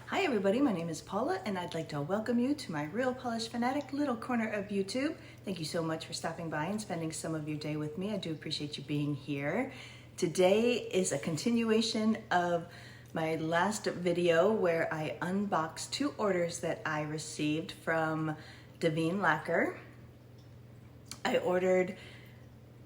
Hi everybody, my name is Paula and I'd like to welcome you to my Real Polish Fanatic little corner of YouTube. Thank you so much for stopping by and spending some of your day with me. I do appreciate you being here. Today is a continuation of my last video where I unboxed two orders that I received from Daveen Lacquer. I ordered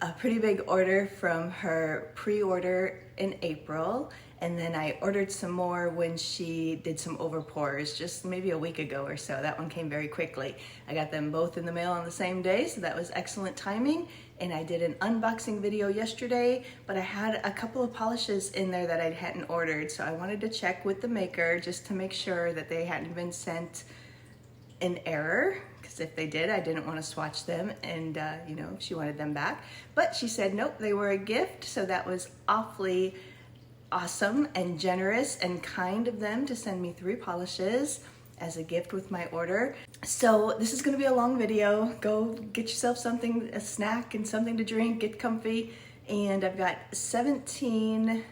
a pretty big order from her pre-order in April, and then I ordered some more when she did some overpours just maybe a week ago or so. That one came very quickly. I got them both in the mail on the same day, so that was excellent timing. And I did an unboxing video yesterday, but I had a couple of polishes in there that I hadn't ordered, so I wanted to check with the maker just to make sure that they hadn't been sent in error, because if they did, I didn't want to swatch them, and she wanted them back. But she said nope, they were a gift, so that was awfully awesome and generous and kind of them to send me 3 polishes as a gift with my order. So this is going to be a long video. Go get yourself something, a snack and something to drink, get comfy, and I've got 17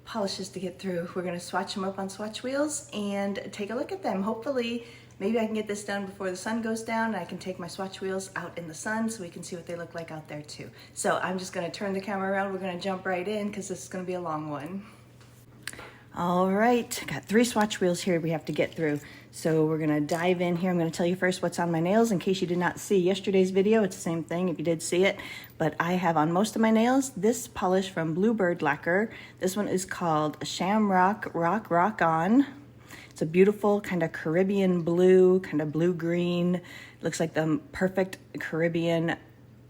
polishes to get through. We're going to swatch them up on swatch wheels and take a look at them. Hopefully maybe I can get this done before the sun goes down and I can take my swatch wheels out in the sun so we can see what they look like out there too. So I'm just gonna turn the camera around. We're gonna jump right in because this is gonna be a long one. All right, got 3 swatch wheels here we have to get through. So we're gonna dive in here. I'm gonna tell you first what's on my nails in case you did not see yesterday's video. It's the same thing if you did see it, but I have on most of my nails this polish from Bluebird Lacquer. This one is called Shamrock Rock On. It's a beautiful kind of Caribbean blue, kind of blue-green. Looks like the perfect Caribbean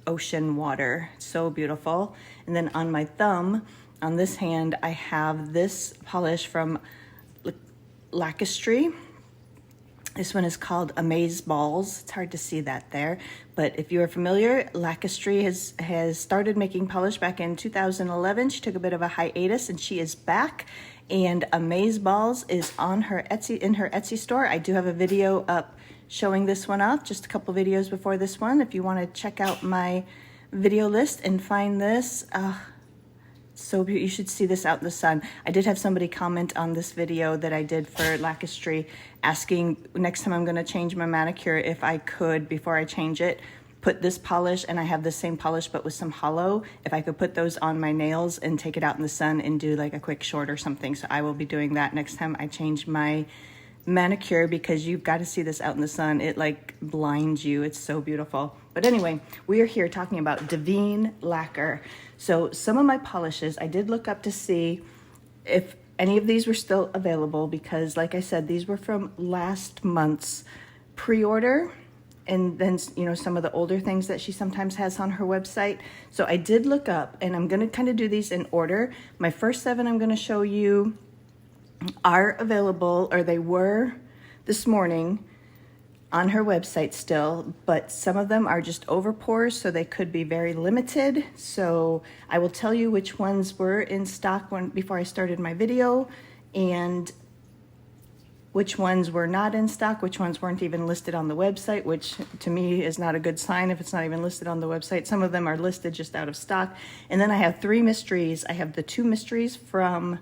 ocean water. So beautiful. And then on my thumb, on this hand, I have this polish from Lacquer. This one is called Amaze Balls. It's hard to see that there, but if you are familiar, Lacquer has started making polish back in 2011. She took a bit of a hiatus and she is back. And Amaze Balls is on her Etsy store. I do have a video up showing this one off, just a couple videos before this one. If you want to check out my video list and find this, so you should see this out in the sun. I did have somebody comment on this video that I did for Lacquer asking next time I'm going to change my manicure if I could, before I change it, put this polish, and I have the same polish but with some hollow, if I could put those on my nails and take it out in the sun and do like a quick short or something. So I will be doing that next time I change my manicure, because you've got to see this out in the sun. It like blinds you. It's so beautiful. But anyway, we are here talking about Daveen Lacquer. So some of my polishes, I did look up to see if any of these were still available, because like I said, these were from last month's pre-order. And then, some of the older things that she sometimes has on her website. So I did look up, and I'm going to kind of do these in order. My first 7 I'm going to show you are available, or they were this morning on her website still, but some of them are just overpours, so they could be very limited. So I will tell you which ones were in stock before I started my video, and which ones were not in stock, which ones weren't even listed on the website, which to me is not a good sign if it's not even listed on the website. Some of them are listed just out of stock. And then I have 3 mysteries. I have the 2 mysteries from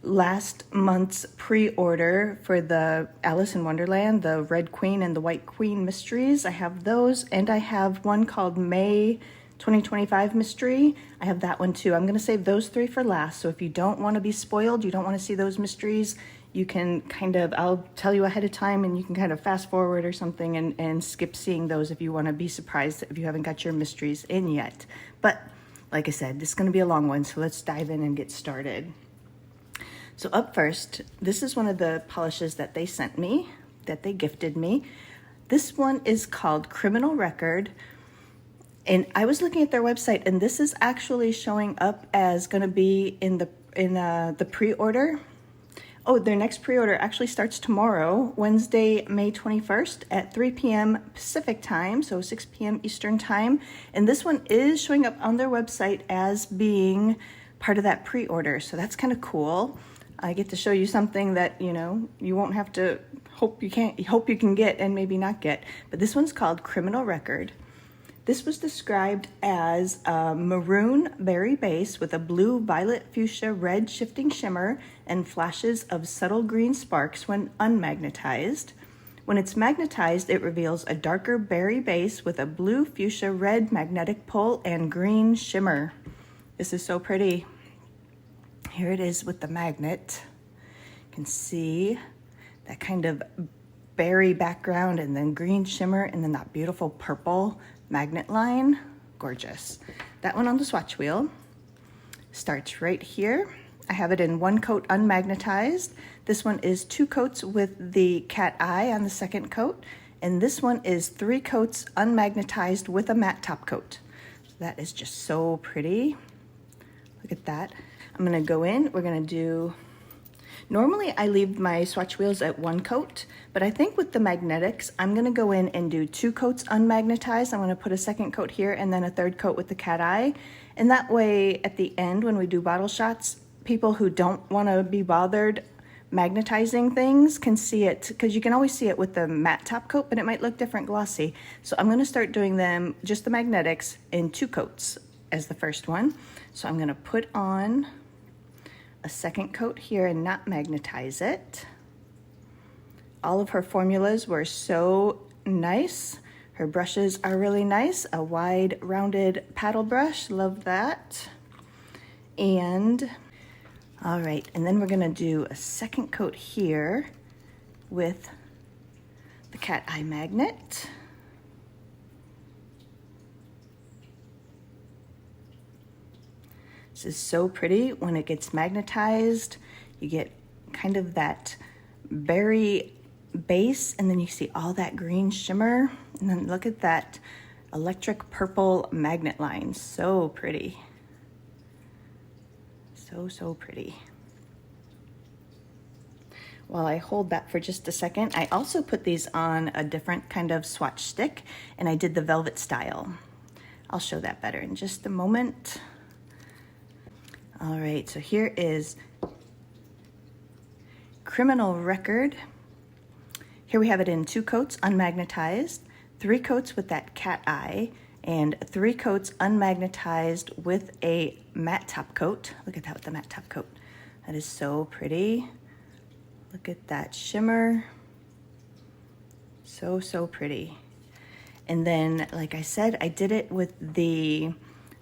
last month's pre-order for the Alice in Wonderland, the Red Queen and the White Queen mysteries. I have those, and I have one called May 2025 mystery. I have that one too. I'm going to save those 3 for last. So if you don't want to be spoiled, you don't want to see those mysteries, you can I'll tell you ahead of time, and you can kind of fast forward or something and skip seeing those if you want to be surprised if you haven't got your mysteries in yet. But like I said, this is going to be a long one, so let's dive in and get started. So up first, this is one of the polishes that they sent me, that they gifted me. This one is called Criminal Record. And I was looking at their website, and this is actually showing up as going to be in the pre-order. Oh, their next pre-order actually starts tomorrow, Wednesday, May 21st at 3 p.m. Pacific time, so 6 p.m. Eastern time. And this one is showing up on their website as being part of that pre-order, so that's kind of cool. I get to show you something that, you won't have to hope you can get and maybe not get. But this one's called Criminal Record. This was described as a maroon berry base with a blue, violet, fuchsia, red shifting shimmer and flashes of subtle green sparks when unmagnetized. When it's magnetized, it reveals a darker berry base with a blue, fuchsia, red magnetic pull and green shimmer. This is so pretty. Here it is with the magnet. You can see that kind of berry background and then green shimmer and then that beautiful purple magnet line. Gorgeous. That one on the swatch wheel starts right here. I have it in 1 coat unmagnetized. This one is 2 coats with the cat eye on the second coat, and this one is 3 coats unmagnetized with a matte top coat. That is just so pretty. Look at that. I'm gonna go in, we're gonna do, normally I leave my swatch wheels at 1 coat, but I think with the magnetics, I'm gonna go in and do 2 coats unmagnetized. I'm gonna put a second coat here and then a third coat with the cat eye. And that way at the end, when we do bottle shots, people who don't wanna be bothered magnetizing things can see it, because you can always see it with the matte top coat, but it might look different glossy. So I'm gonna start doing them, just the magnetics, in 2 coats as the first one. So I'm gonna put on a second coat here and not magnetize it. All of her formulas were so nice. Her brushes are really nice. A wide rounded paddle brush, love that. And all right, and then we're gonna do a second coat here with the cat eye magnet. This is so pretty. When it gets magnetized, you get kind of that berry base, and then you see all that green shimmer. And then look at that electric purple magnet line. So pretty. So, so pretty. While I hold that for just a second, I also put these on a different kind of swatch stick, and I did the velvet style. I'll show that better in just a moment. All right, so here is Criminal Record. Here we have it in 2 coats unmagnetized, 3 coats with that cat eye, and 3 coats unmagnetized with a matte top coat. Look at that with the matte top coat. That is so pretty. Look at that shimmer. So, so pretty. And then, like I said, I did it with the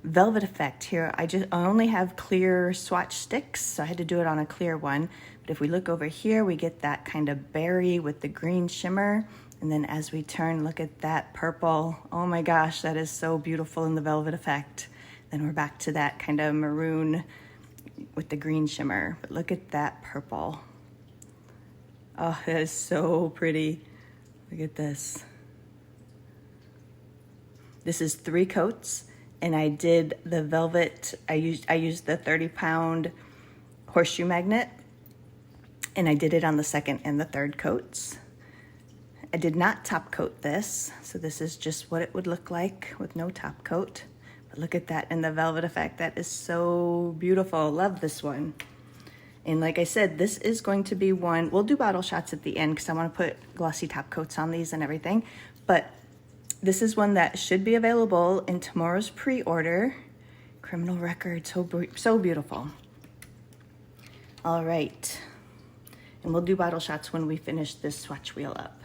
velvet effect here. I only have clear swatch sticks, so I had to do it on a clear one. But if we look over here, we get that kind of berry with the green shimmer. And then as we turn, look at that purple. Oh my gosh, that is so beautiful in the velvet effect. Then we're back to that kind of maroon with the green shimmer. But look at that purple. Oh, that is so pretty. Look at this. This is 3 coats. And I did the velvet, I used the 30-pound horseshoe magnet, and I did it on the second and the third coats. I did not top coat this, so this is just what it would look like with no top coat. But look at that in the velvet effect. That is so beautiful. Love this one. And like I said, this is going to be one, we'll do bottle shots at the end because I want to put glossy top coats on these and everything. But this is one that should be available in tomorrow's pre-order. Criminal Record, so beautiful. All right, and we'll do bottle shots when we finish this swatch wheel up.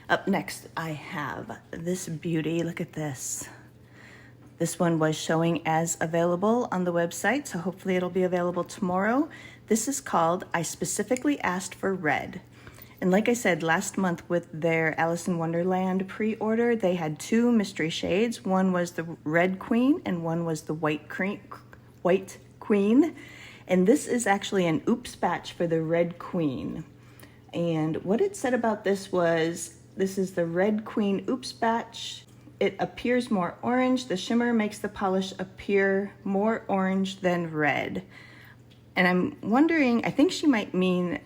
Up next, I have this beauty. Look at this. This one was showing as available on the website, so hopefully it'll be available tomorrow. This is called I Specifically Asked for Red. And like I said, last month with their Alice in Wonderland pre-order, they had 2 mystery shades. One was the Red Queen and one was the White Queen. And this is actually an oops batch for the Red Queen. And what it said about this was, this is the Red Queen oops batch. It appears more orange. The shimmer makes the polish appear more orange than red. And I'm wondering, I think she might mean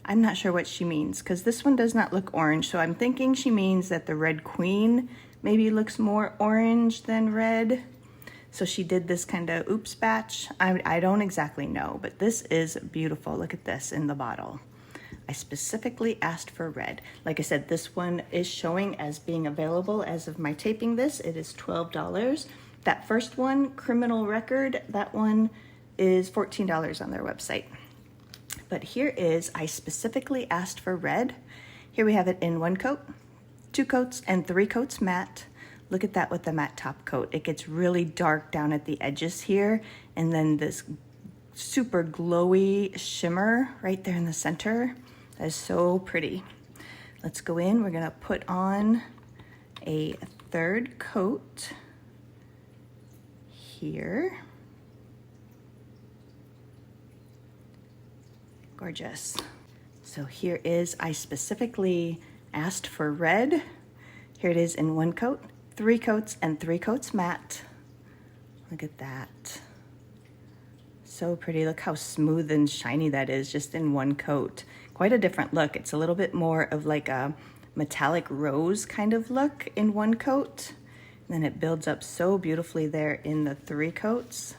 I'm not sure what she means because this one does not look orange. So I'm thinking she means that the Red Queen maybe looks more orange than red. So she did this kind of oops batch. I don't exactly know, but this is beautiful. Look at this in the bottle. I specifically asked for red. Like I said, this one is showing as being available as of my taping this. It is $12. That first one, Criminal Record, that one is $14 on their website. But here is, I specifically asked for red. Here we have it in 1 coat, 2 coats, and 3 coats matte. Look at that with the matte top coat. It gets really dark down at the edges here, and then this super glowy shimmer right there in the center. That is so pretty. Let's go in. We're gonna put on a 3rd coat here. Gorgeous. So here is, I specifically asked for red. Here it is in 1 coat, 3 coats, and 3 coats matte. Look at that. So pretty. Look how smooth and shiny that is just in 1 coat. Quite a different look. It's a little bit more of like a metallic rose kind of look in 1 coat. And then it builds up so beautifully there in the 3 coats.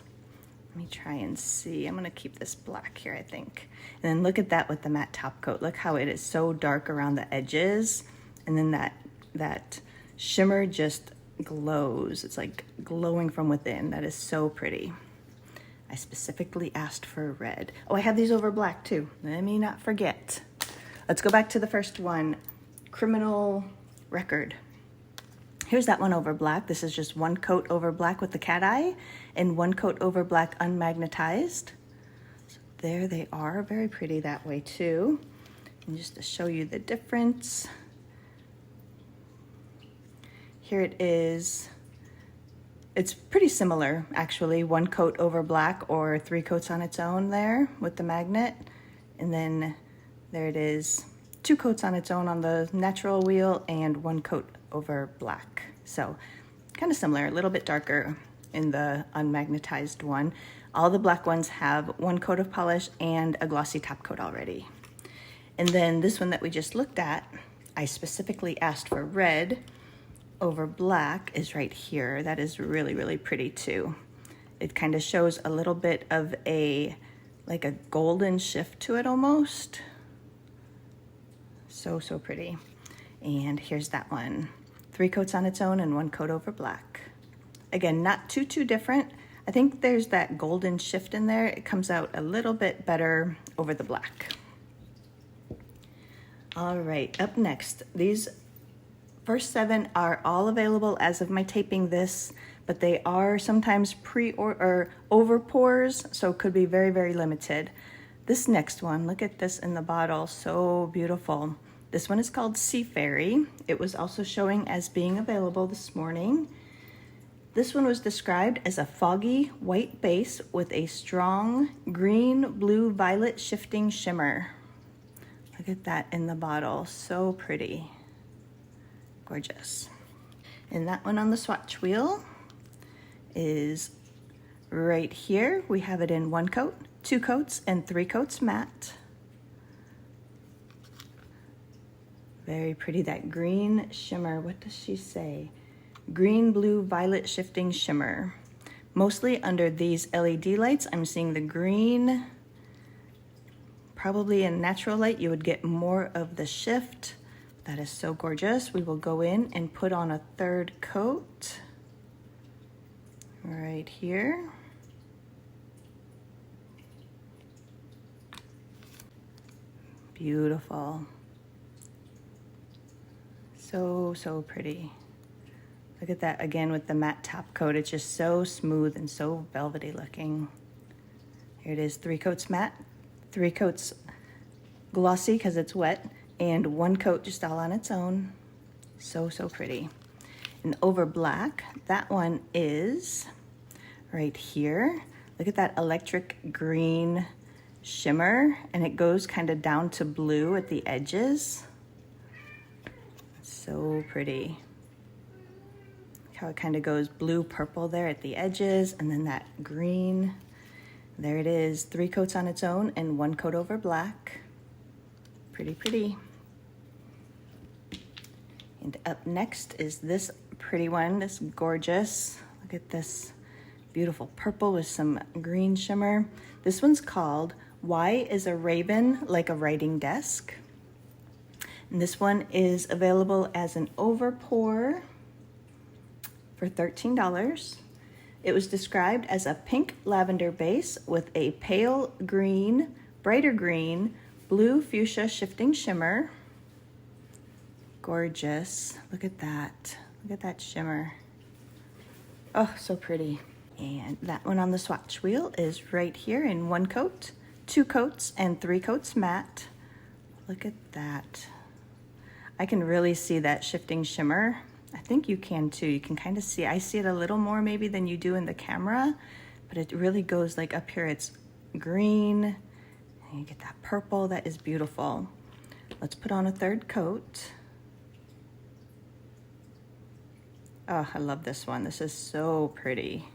Let me try and see. I'm gonna keep this black here, I think. And then look at that with the matte top coat. Look how it is so dark around the edges. And then that shimmer just glows. It's like glowing from within. That is so pretty. I specifically asked for red. Oh, I have these over black too. Let me not forget. Let's go back to the first one, Criminal Record. Here's that one over black. This is just 1 coat over black with the cat eye and 1 coat over black unmagnetized. So there they are, very pretty that way too. And just to show you the difference, here it is. It's pretty similar actually, 1 coat over black or 3 coats on its own there with the magnet. And then there it is, 2 coats on its own on the natural wheel and 1 coat over black. So kind of similar, a little bit darker in the unmagnetized one. All the black ones have 1 coat of polish and a glossy top coat already. And then this one that we just looked at, I specifically asked for red over black, is right here. That is really, really pretty too. It kind of shows a little bit of like a golden shift to it almost. So, so pretty. And here's that one. 3 coats on its own and 1 coat over black. Again, not too different. I think there's that golden shift in there. It comes out a little bit better over the black. All right, up next, these first 7 are all available as of my taping this, but they are sometimes or over pours, so it could be very, very limited. This next one, look at this in the bottle, so beautiful. This one is called Sea Fairy. It was also showing as being available this morning. This one was described as a foggy white base with a strong green, blue, violet shifting shimmer. Look at that in the bottle, so pretty. Gorgeous. And that one on the swatch wheel is right here. We have it in 1 coat, 2 coats, and 3 coats matte. Very pretty, that green shimmer. What does she say? Green, blue, violet shifting shimmer. Mostly under these LED lights, I'm seeing the green. Probably in natural light, you would get more of the shift. That is so gorgeous. We will go in and put on a 3rd coat right here. Beautiful. So, so pretty. Look at that again with the matte top coat. It's just so smooth and so velvety looking. Here it is, 3 coats matte, 3 coats glossy because it's wet, and 1 coat just all on its own. So, so pretty. And over black, that one is right here. Look at that electric green shimmer, and it goes kind of down to blue at the edges. So pretty. Look how it kind of goes blue purple there at the edges, and then that green. There it is, 3 coats on its own and 1 coat over black. Pretty, pretty. And up next is this pretty one, this gorgeous. Look at this beautiful purple with some green shimmer. This one's called Y is a raven, like a writing desk. And this one is available as an Overpour for $13. It was described as a pink lavender base with a pale green, brighter green, blue fuchsia shifting shimmer. Gorgeous. Look at that. Look at that shimmer. Oh, so pretty. And that one on the swatch wheel is right here in 1 coat, 2 coats, and 3 coats matte. Look at that. I can really see that shifting shimmer. I think you can too. You can kind of see, I see it a little more maybe than you do in the camera, but it really goes like up here. It's green, and you get that purple. That is beautiful. Let's put on a 3rd coat. Oh, I love this one. This is so pretty.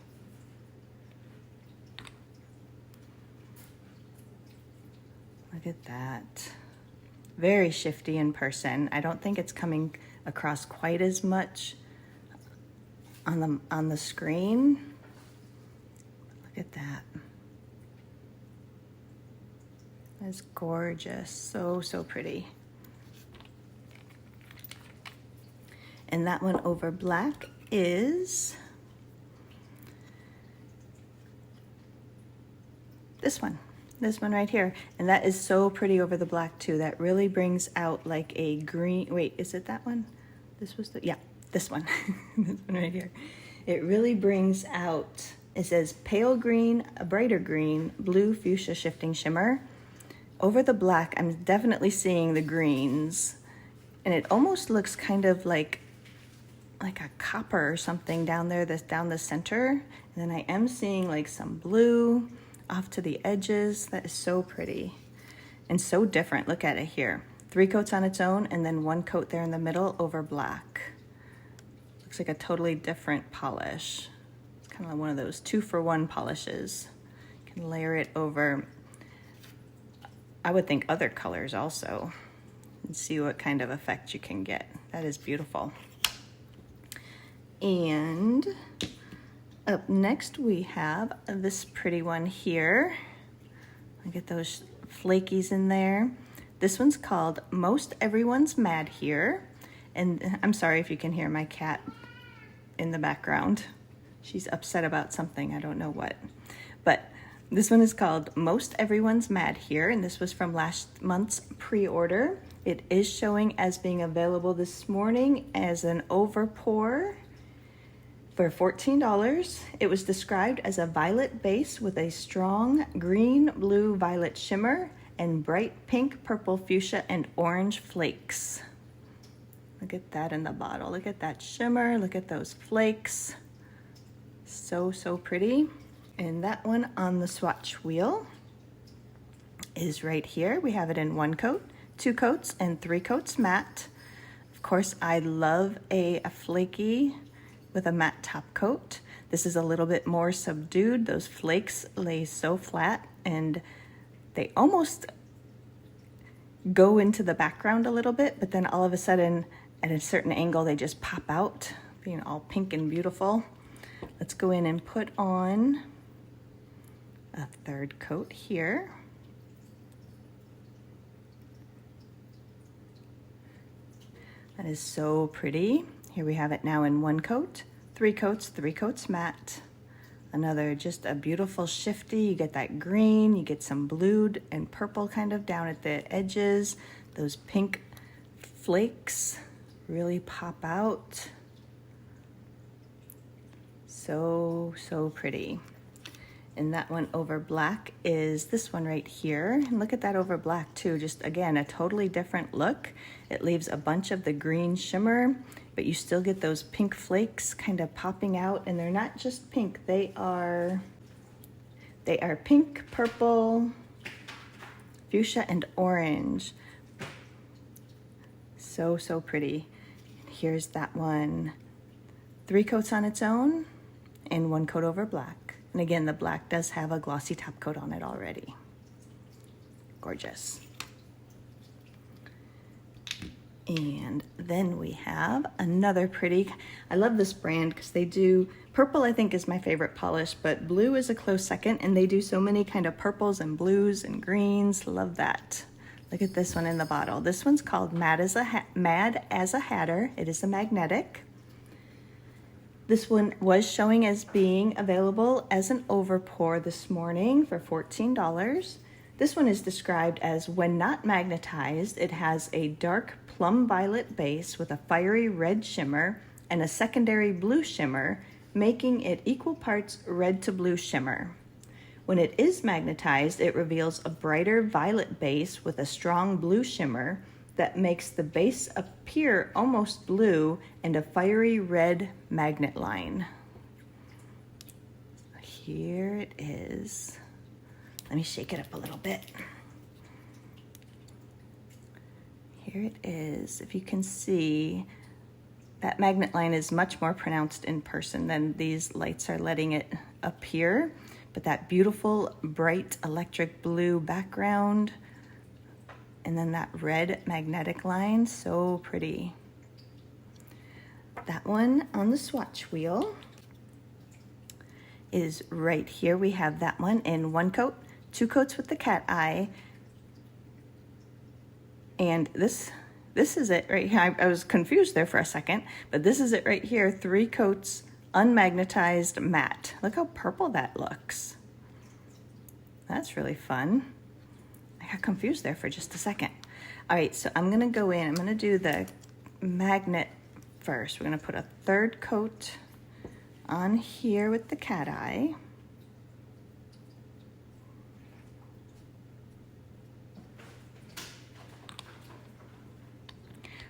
Look at that. Very shifty in person. I don't think it's coming across quite as much on the screen. Look at that. That's gorgeous. So, so pretty. And that one over black is this one right here. And that is so pretty over the black too. That really brings out like a green, wait, is it that one? This was the, yeah, this one, this one right here. It really brings out, it says pale green, a brighter green, blue fuchsia shifting shimmer. Over the black, I'm definitely seeing the greens, and it almost looks kind of like a copper or something down there, that's down the center. And then I am seeing like some blue off to the edges. That is so pretty and so different. Look at it here. 3 coats on its own, and then 1 coat there in the middle over black. Looks like a totally different polish. It's kind of like one of those 2-for-1 polishes. You can layer it over, I would think, other colors also, and see what kind of effect you can get. That is beautiful. And up next we have this pretty one here. Look at those flakies in there. This one's called Most Everyone's Mad Here. And I'm sorry if you can hear my cat in the background. She's upset about something, I don't know what. But this one is called Most Everyone's Mad Here, and this was from last month's pre-order. It is showing as being available this morning as an Overpour for $14. It was described as a violet base with a strong green, blue, violet shimmer and bright pink, purple, fuchsia, and orange flakes. Look at that in the bottle. Look at that shimmer. Look at those flakes. So, so pretty. And that one on the swatch wheel is right here. We have it in 1 coat, 2 coats, and 3 coats matte. Of course, I love a flaky with a matte top coat. This is a little bit more subdued. Those flakes lay so flat, and they almost go into the background a little bit, but then all of a sudden at a certain angle they just pop out, being all pink and beautiful. Let's go in and put on a 3rd coat here. That is so pretty. Here we have it now in 1 coat, 3 coats, 3 coats matte. Another, just a beautiful shifty. You get that green, you get some blue and purple kind of down at the edges. Those pink flakes really pop out. So, so pretty. And that one over black is this one right here. And look at that over black too. Just again, a totally different look. It leaves a bunch of the green shimmer, but you still get those pink flakes kind of popping out, and they're not just pink, they are pink, purple, fuchsia, and orange. So, so pretty. Here's that one. 3 coats on its own and 1 coat over black. And again, the black does have a glossy top coat on it already. Gorgeous. And then we have another pretty, I love this brand because they do Purple I think is my favorite polish, but blue is a close second, and they do so many kind of purples and blues and greens. Love that. Look at this one in the bottle. This one's called Mad as a Hatter. It is a magnetic. This one was showing as being available as an overpour this morning for $14. This one is described as, when not magnetized, it has a dark plum violet base with a fiery red shimmer and a secondary blue shimmer, making it equal parts red to blue shimmer. When it is magnetized, it reveals a brighter violet base with a strong blue shimmer that makes the base appear almost blue and a fiery red magnet line. Here it is. Let me shake it up a little bit. Here it is. If you can see, that magnet line is much more pronounced in person than these lights are letting it appear. But that beautiful, bright electric blue background, and then that red magnetic line, so pretty. That one on the swatch wheel is right here. We have that one in 1 coat, 2 coats with the cat eye, and this is it right here. I was confused there for a second, but this is it right here, 3 coats unmagnetized matte. Look how purple that looks. That's really fun. I got confused there for just a second. All right, so I'm gonna go in, I'm gonna do the magnet first. We're gonna put a 3rd coat on here with the cat eye.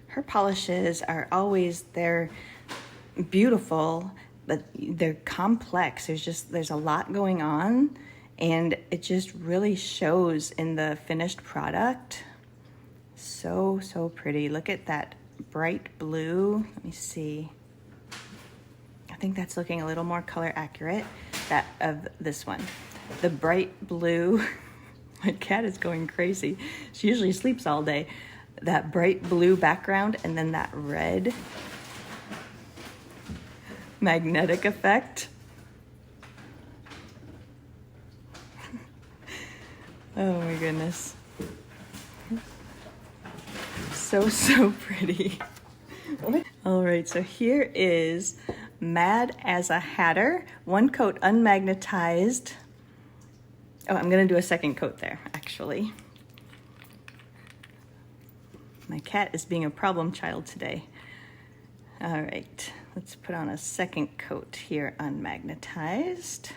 Her polishes are always, they're beautiful, but they're complex. There's a lot going on, and it just really shows in the finished product. So, so pretty. Look at that bright blue. Let me see. I think that's looking a little more color accurate, that of this one. The bright blue, my cat is going crazy. She usually sleeps all day. That bright blue background, and then that red magnetic effect. Oh my goodness. So, so pretty. All right, so here is Mad as a Hatter, 1 coat unmagnetized. Oh, I'm gonna do a 2nd coat there, actually. My cat is being a problem child today. All right, let's put on a 2nd coat here, unmagnetized.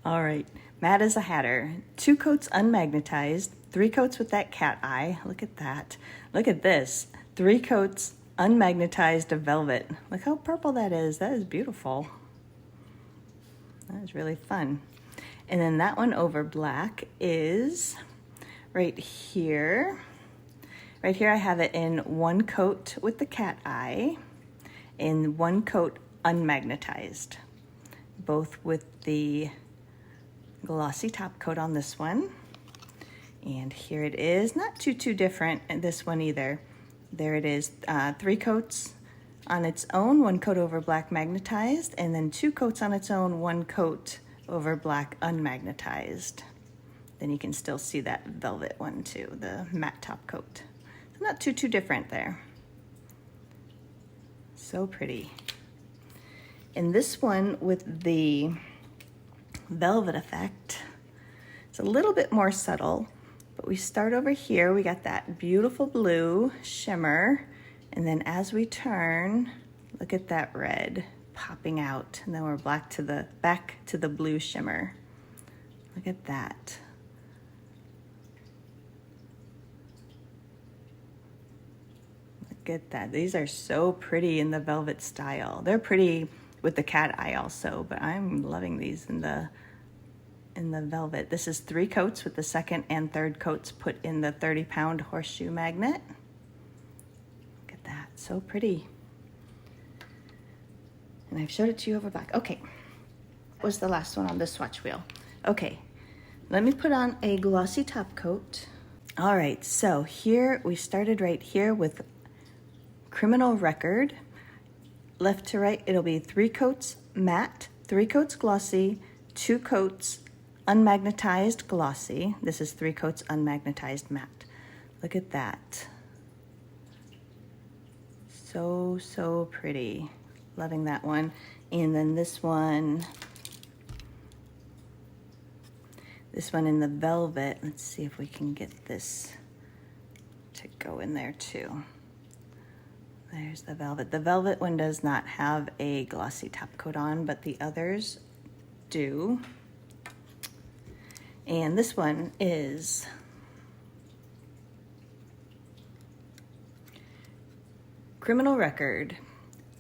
All right, Mad as a Hatter, 2 coats unmagnetized, 3 coats with that cat eye. Look at that. Look at this, 3 coats unmagnetized of velvet. Look how purple that is. That is beautiful. That is really fun. And then that one over black is right here. Right here I have it in 1 coat with the cat eye, in 1 coat unmagnetized, both with the glossy top coat on this one. And here it is, not too different in this one either. There it is, 3 coats on its own, 1 coat over black magnetized, and then 2 coats on its own, 1 coat over black unmagnetized. Then you can still see that velvet one too, the matte top coat. So not too different there. So pretty. And this one with the velvet effect, it's a little bit more subtle, but we start over here, we got that beautiful blue shimmer, and then as we turn, look at that red popping out, and then we're back to the blue shimmer. Look at that. Look at that. These are so pretty in the velvet style. They're pretty with the cat eye also, but I'm loving these in the velvet. This is 3 coats with the 2nd and 3rd coats put in the 30-pound horseshoe magnet. Look at that, so pretty. And I've showed it to you over black. Okay, what was the last one on the swatch wheel? Okay, let me put on a glossy top coat. All right, so here we started right here with Criminal Record. left to right, it'll be 3 coats matte, 3 coats glossy, 2 coats unmagnetized glossy. This is 3 coats unmagnetized matte. Look at that. So, so pretty. Loving that one. And then this one in the velvet. Let's see if we can get this to go in there too. There's the velvet. The velvet one does not have a glossy top coat on, but the others do. And this one is Criminal Record.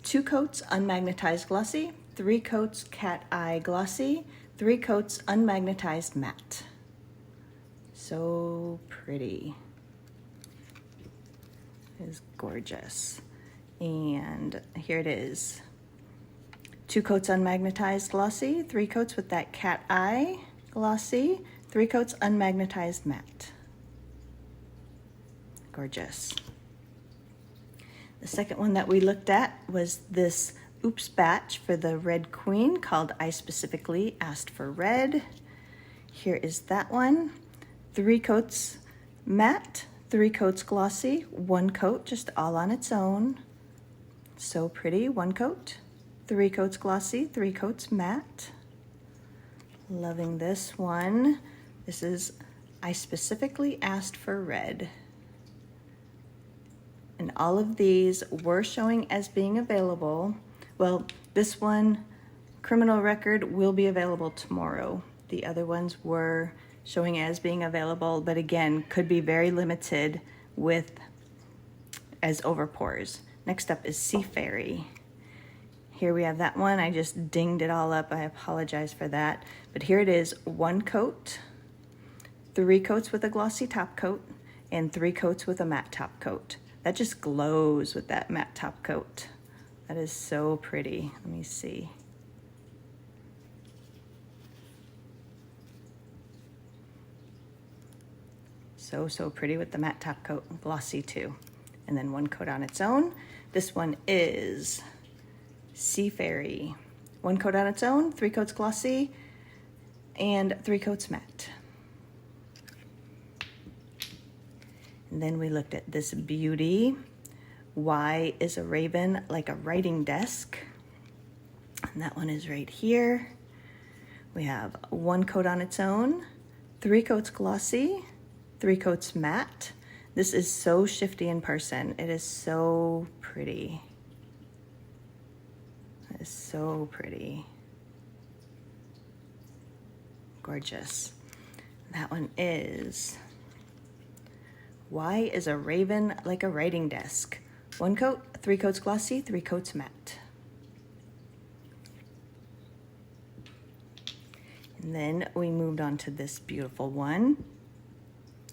2 coats unmagnetized glossy, 3 coats cat eye glossy, 3 coats unmagnetized matte. So pretty. It is gorgeous. And here it is. 2 coats unmagnetized glossy, 3 coats with that cat eye glossy, 3 coats unmagnetized matte. Gorgeous. The second one that we looked at was this Oops batch for the Red Queen called I Specifically Asked for Red. Here is that one. 3 coats matte, 3 coats glossy, 1 coat just all on its own. So pretty, 1 coat, 3 coats glossy, 3 coats matte. Loving this one. This is I Specifically Asked for Red. And all of these were showing as being available. Well, this one, Criminal Record, will be available tomorrow. The other ones were showing as being available, but again, could be very limited as overpours. Next up is Sea Fairy. Here we have that one. I just dinged it all up. I apologize for that. But here it is, 1 coat, 3 coats with a glossy top coat, and 3 coats with a matte top coat. That just glows with that matte top coat. That is so pretty. Let me see. So, so pretty with the matte top coat, glossy too. And then 1 coat on its own. This one is Sea Fairy. 1 coat on its own, 3 coats glossy, and 3 coats matte. And then we looked at this beauty. Why is a raven like a writing desk? And that one is right here. We have 1 coat on its own, 3 coats glossy, 3 coats matte. This is so shifty in person. It is so pretty. It is so pretty. Gorgeous. That one is Why is a raven like a writing desk? 1 coat, 3 coats glossy, 3 coats matte. And then we moved on to this beautiful one.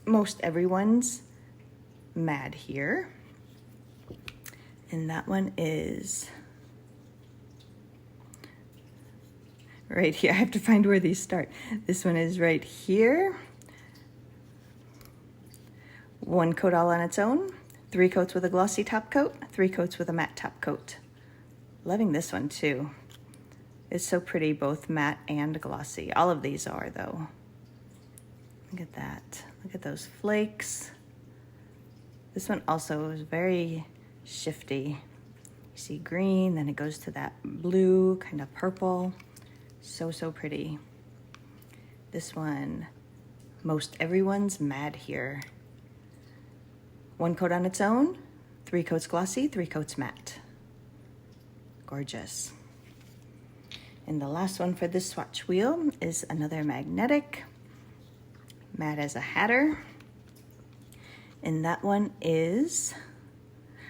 Most everyone's mad here. And that one is right here. I have to find where these start. This one is right here. 1 coat all on its own, 3 coats with a glossy top coat, 3 coats with a matte top coat. Loving this one too. It's so pretty, both matte and glossy. All of these are though. Look at that. Look at those flakes. This one also is very shifty. You see green, then it goes to that blue, kind of purple. So, so pretty. This one, most everyone's mad here. 1 coat on its own, 3 coats glossy, 3 coats matte. Gorgeous. And the last one for this swatch wheel is another magnetic, Mad as a Hatter. And that one is,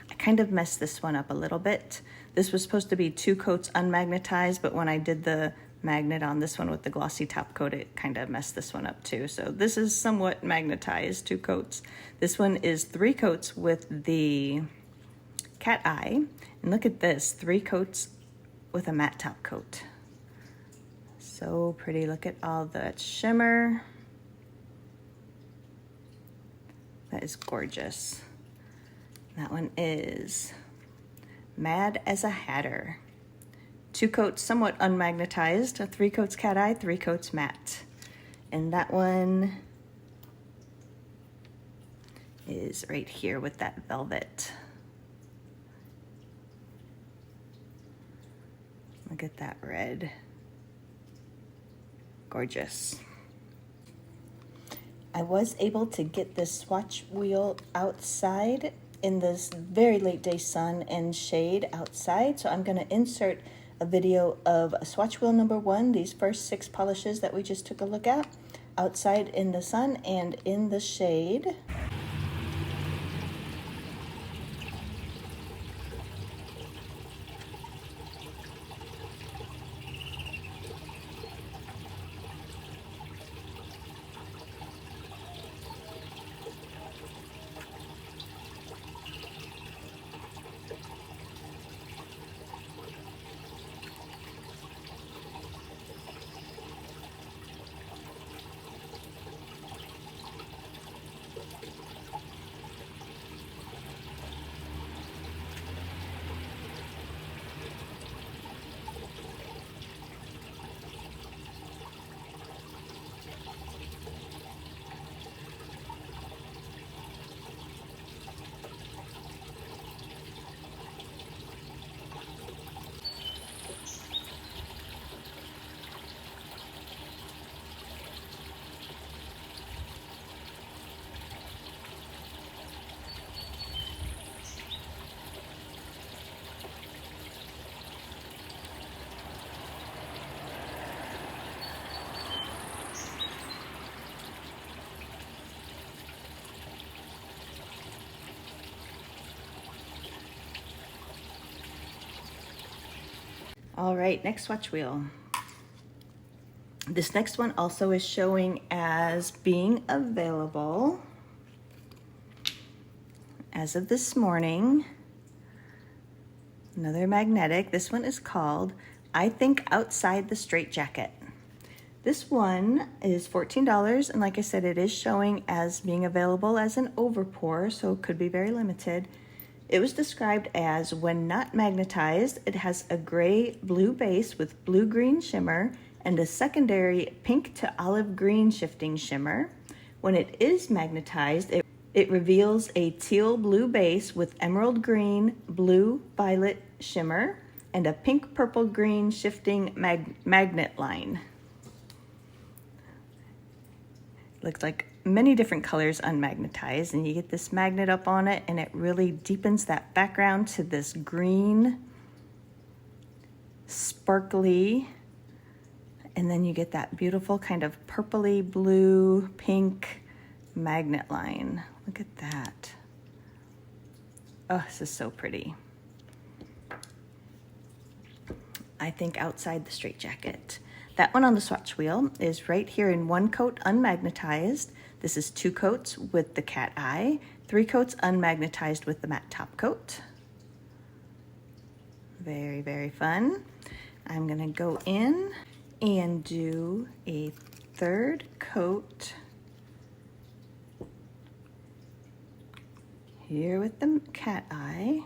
I kind of messed this one up a little bit. This was supposed to be 2 coats unmagnetized, but when I did the magnet on this one with the glossy top coat, it kind of messed this one up too. So this is somewhat magnetized, 2 coats. This one is 3 coats with the cat eye. And look at this, 3 coats with a matte top coat. So pretty. Look at all that shimmer. That is gorgeous. That one is Mad as a Hatter. 2 coats somewhat unmagnetized, 3 coats cat eye, 3 coats matte. And that one is right here with that velvet. Look at that red. Gorgeous. I was able to get this swatch wheel outside in this very late day sun and shade outside, so I'm going to insert a video of swatch wheel number 1, these first 6 polishes that we just took a look at, outside in the sun and in the shade. All right, next swatch wheel. This next one also is showing as being available as of this morning. Another magnetic. This one is called I Think Outside the Straitjacket. This one is $14, and like I said, it is showing as being available as an overpour, so it could be very limited. It was described as, when not magnetized, it has a gray-blue base with blue-green shimmer and a secondary pink to olive green shifting shimmer. When it is magnetized, it reveals a teal-blue base with emerald green, blue-violet shimmer and a pink-purple-green shifting magnet line. Looks like many different colors unmagnetized, and you get this magnet up on it and it really deepens that background to this green, sparkly, and then you get that beautiful kind of purpley blue, pink magnet line. Look at that. Oh, this is so pretty. I Think Outside the Straitjacket. That one on the swatch wheel is right here in 1 coat unmagnetized. This is 2 coats with the cat eye, 3 coats unmagnetized with the matte top coat. Very, very fun. I'm gonna go in and do a 3rd coat here with the cat eye.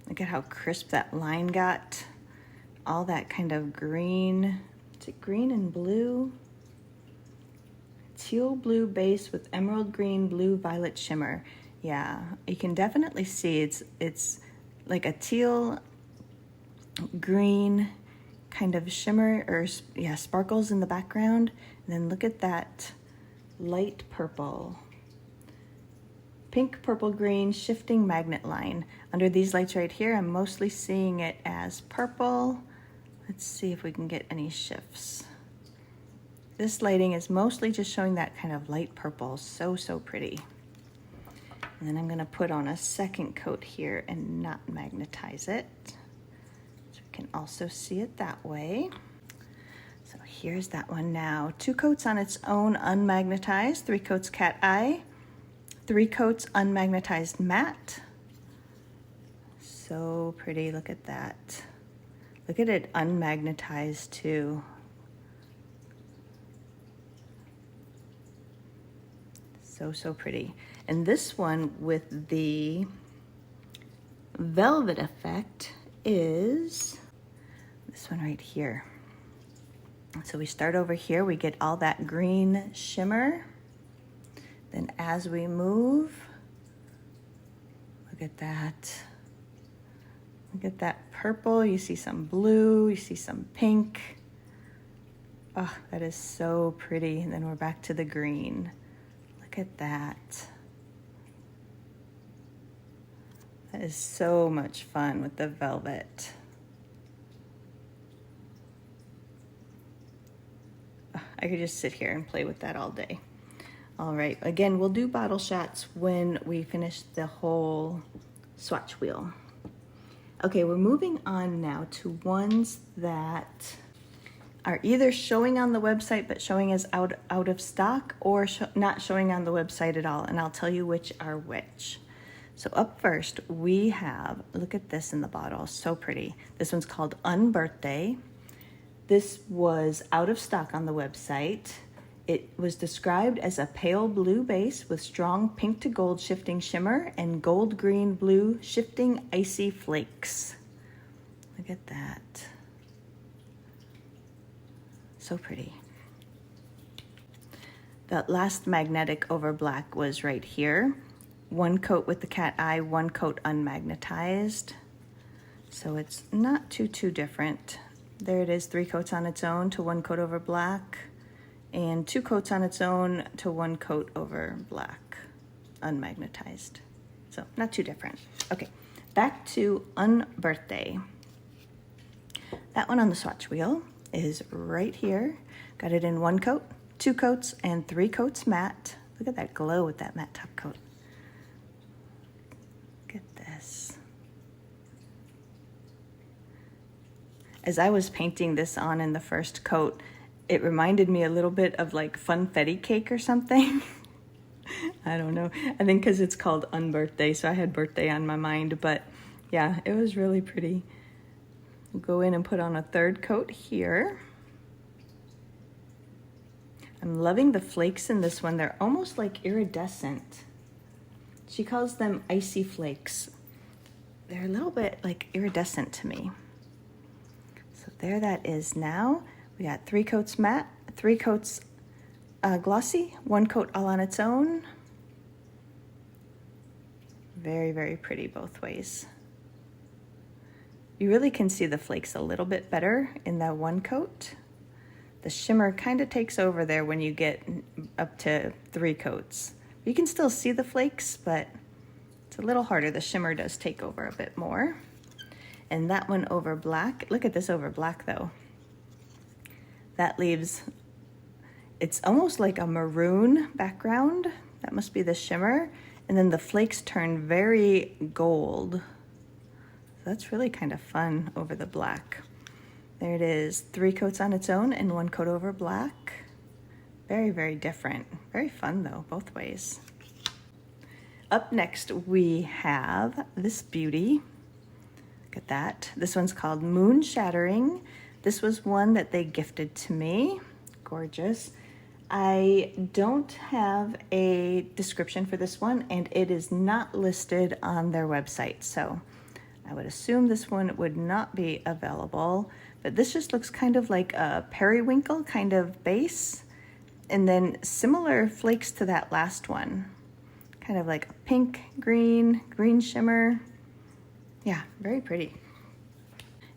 Look at how crisp that line got. All that kind of green, is it green and blue? Teal blue base with emerald green, blue violet shimmer. Yeah, you can definitely see it's like a teal green kind of shimmer, or yeah, sparkles in the background. And then look at that light purple. Pink, purple, green, shifting magnet line. Under these lights right here, I'm mostly seeing it as purple. Let's see if we can get any shifts. This lighting is mostly just showing that kind of light purple. So, so pretty. And then I'm gonna put on a 2nd coat here and not magnetize it. So we can also see it that way. So here's that one now. 2 coats on its own unmagnetized, 3 coats cat eye, 3 coats unmagnetized matte. So pretty, look at that. Look at it unmagnetized too. So So, so pretty. And this one with the velvet effect is this one right here. So we start over here, we get all that green shimmer. Then as we move, look at that. Look at that purple, you see some blue, you see some pink. Oh, that is so pretty. And then we're back to the green. Look at that. That is so much fun with the velvet. Oh, I could just sit here and play with that all day. All right, again, we'll do bottle shots when we finish the whole swatch wheel. Okay, we're moving on now to ones that are either showing on the website but showing as out of stock, or not showing on the website at all, and I'll tell you which are which. So up first we have, look at this in the bottle, so pretty. This one's called Unbirthday. This was out of stock on the website. It was described as a pale blue base with strong pink to gold shifting shimmer and gold green blue shifting icy flakes. Look at that. So pretty. The last magnetic over black was right here. One coat with the cat eye, one coat unmagnetized. So it's not too different. There it is, 3 coats on its own to 1 coat over black, and 2 coats on its own to 1 coat over black, unmagnetized. So not too different. Okay, back to Unbirthday. That one on the swatch wheel is right here. Got it in 1 coat, 2 coats, and 3 coats matte. Look at that glow with that matte top coat. Look at this. As I was painting this on in the first coat, it reminded me a little bit of like funfetti cake or something. I don't know. I think because it's called Unbirthday, so I had birthday on my mind, but yeah, it was really pretty. Go in and put on a 3rd coat here. I'm loving the flakes in this one. They're almost like iridescent. She calls them icy flakes. They're a little bit like iridescent to me. So there that is now. We got 3 coats matte, 3 coats glossy, 1 coat all on its own. Very, very pretty both ways. You really can see the flakes a little bit better in that 1 coat. The shimmer kind of takes over there when you get up to 3 coats. You can still see the flakes, but it's a little harder. The shimmer does take over a bit more. And that one over black, look at this over black though. That leaves, it's almost like a maroon background. That must be the shimmer. And then the flakes turn very gold. That's really kind of fun over the black. There it is, 3 coats on its own and 1 coat over black. Very, very different. Very fun though, both ways. Up next we have this beauty. Look at that. This one's called Moon Shattering. This was one that they gifted to me. Gorgeous. I don't have a description for this one, and it is not listed on their website, so I would assume this one would not be available, but this just looks kind of like a periwinkle kind of base, and then similar flakes to that last one. Kind of like a pink, green shimmer. Yeah, very pretty.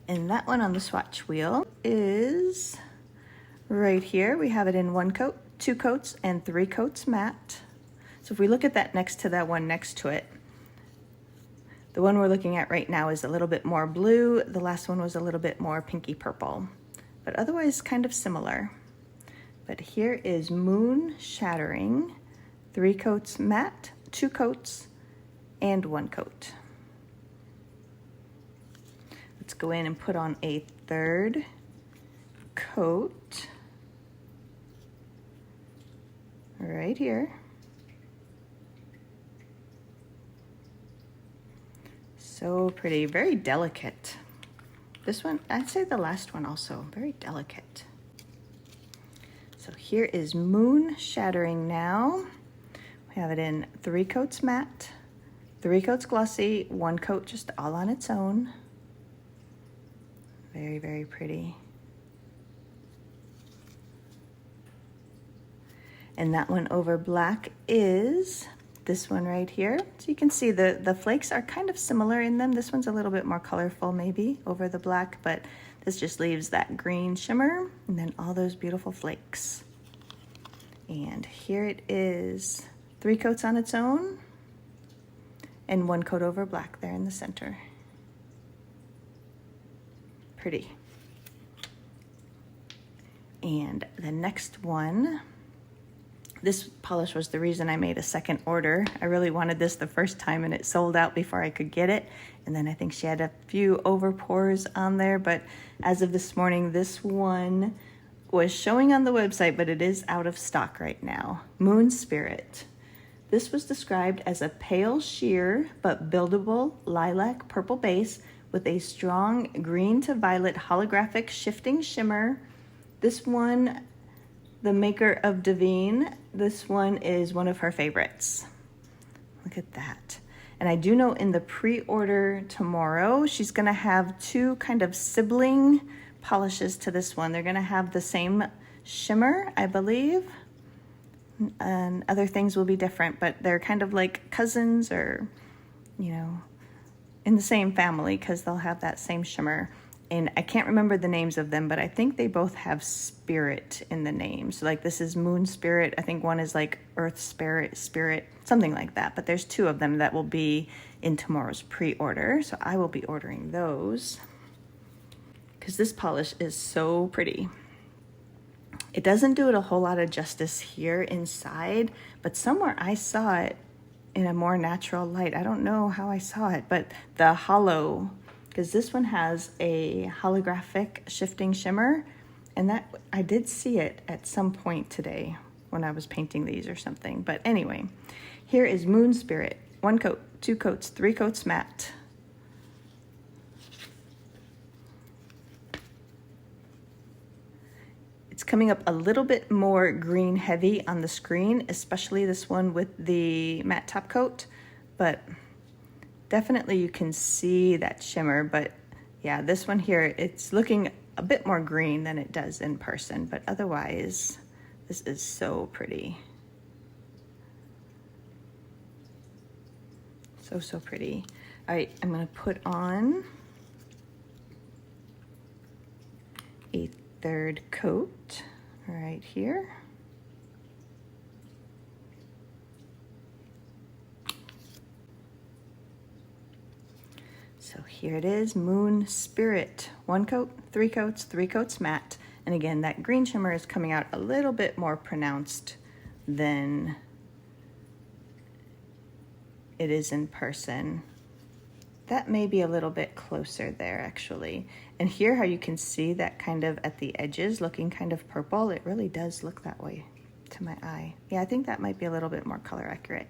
And that one on the swatch wheel is right here. We have it in 1 coat, 2 coats, and 3 coats matte. So if we look at that next to that one next to it, the one we're looking at right now is a little bit more blue. The last one was a little bit more pinky purple, but otherwise kind of similar. But here is Moon Shattering, 3 coats matte, 2 coats, and 1 coat. Let's go in and put on a 3rd coat right here. So pretty, very delicate. This one, I'd say the last one also, very delicate. So here is Moon Shattering now. We Have it in 3 coats matte, 3 coats glossy, 1 coat just all on its own. Very, very pretty. And that one over black is this one right here. So you can see the flakes are kind of similar in them. This one's a little bit more colorful maybe over the black, but this just leaves that green shimmer and then all those beautiful flakes. And here it is, 3 coats on its own and 1 coat over black there in the center. Pretty. And the next one, this polish was the reason I made a second order. I really wanted this the first time and it sold out before I could get it. And then I think she had a few overpours on there, but as of this morning, this one was showing on the website, but it is out of stock right now. Moon Spirit. This was described as a pale sheer but buildable lilac purple base with a strong green to violet holographic shifting shimmer. This one, the maker of Daveen, this one is one of her favorites. Look at that. And I do know in the pre-order tomorrow, she's gonna have 2 kind of sibling polishes to this one. They're gonna have the same shimmer, I believe, and other things will be different, but they're kind of like cousins or, you know, in the same family because they'll have that same shimmer. And I can't remember the names of them, but I think they both have spirit in the name. So like this is Moon Spirit. I think one is like Earth Spirit, something like that. But there's 2 of them that will be in tomorrow's pre-order. So I will be ordering those because this polish is so pretty. It doesn't do it a whole lot of justice here inside, but somewhere I saw it in a more natural light. I don't know how I saw it, but the hollow, because this one has a holographic shifting shimmer, and that I did see it at some point today when I was painting these or something. But anyway, here is Moon Spirit. 1 coat, 2 coats, 3 coats matte. It's coming up a little bit more green heavy on the screen, especially this one with the matte top coat, but definitely you can see that shimmer. But yeah, this one here, it's looking a bit more green than it does in person, but otherwise this is so pretty. So, so pretty. All right, I'm gonna put on a 3rd coat right here. So here it is, Moon Spirit. 1 coat, 3 coats, 3 coats matte. And again, that green shimmer is coming out a little bit more pronounced than it is in person. That may be a little bit closer there actually. And here how you can see that kind of at the edges looking kind of purple, it really does look that way to my eye. Yeah, I think that might be a little bit more color accurate.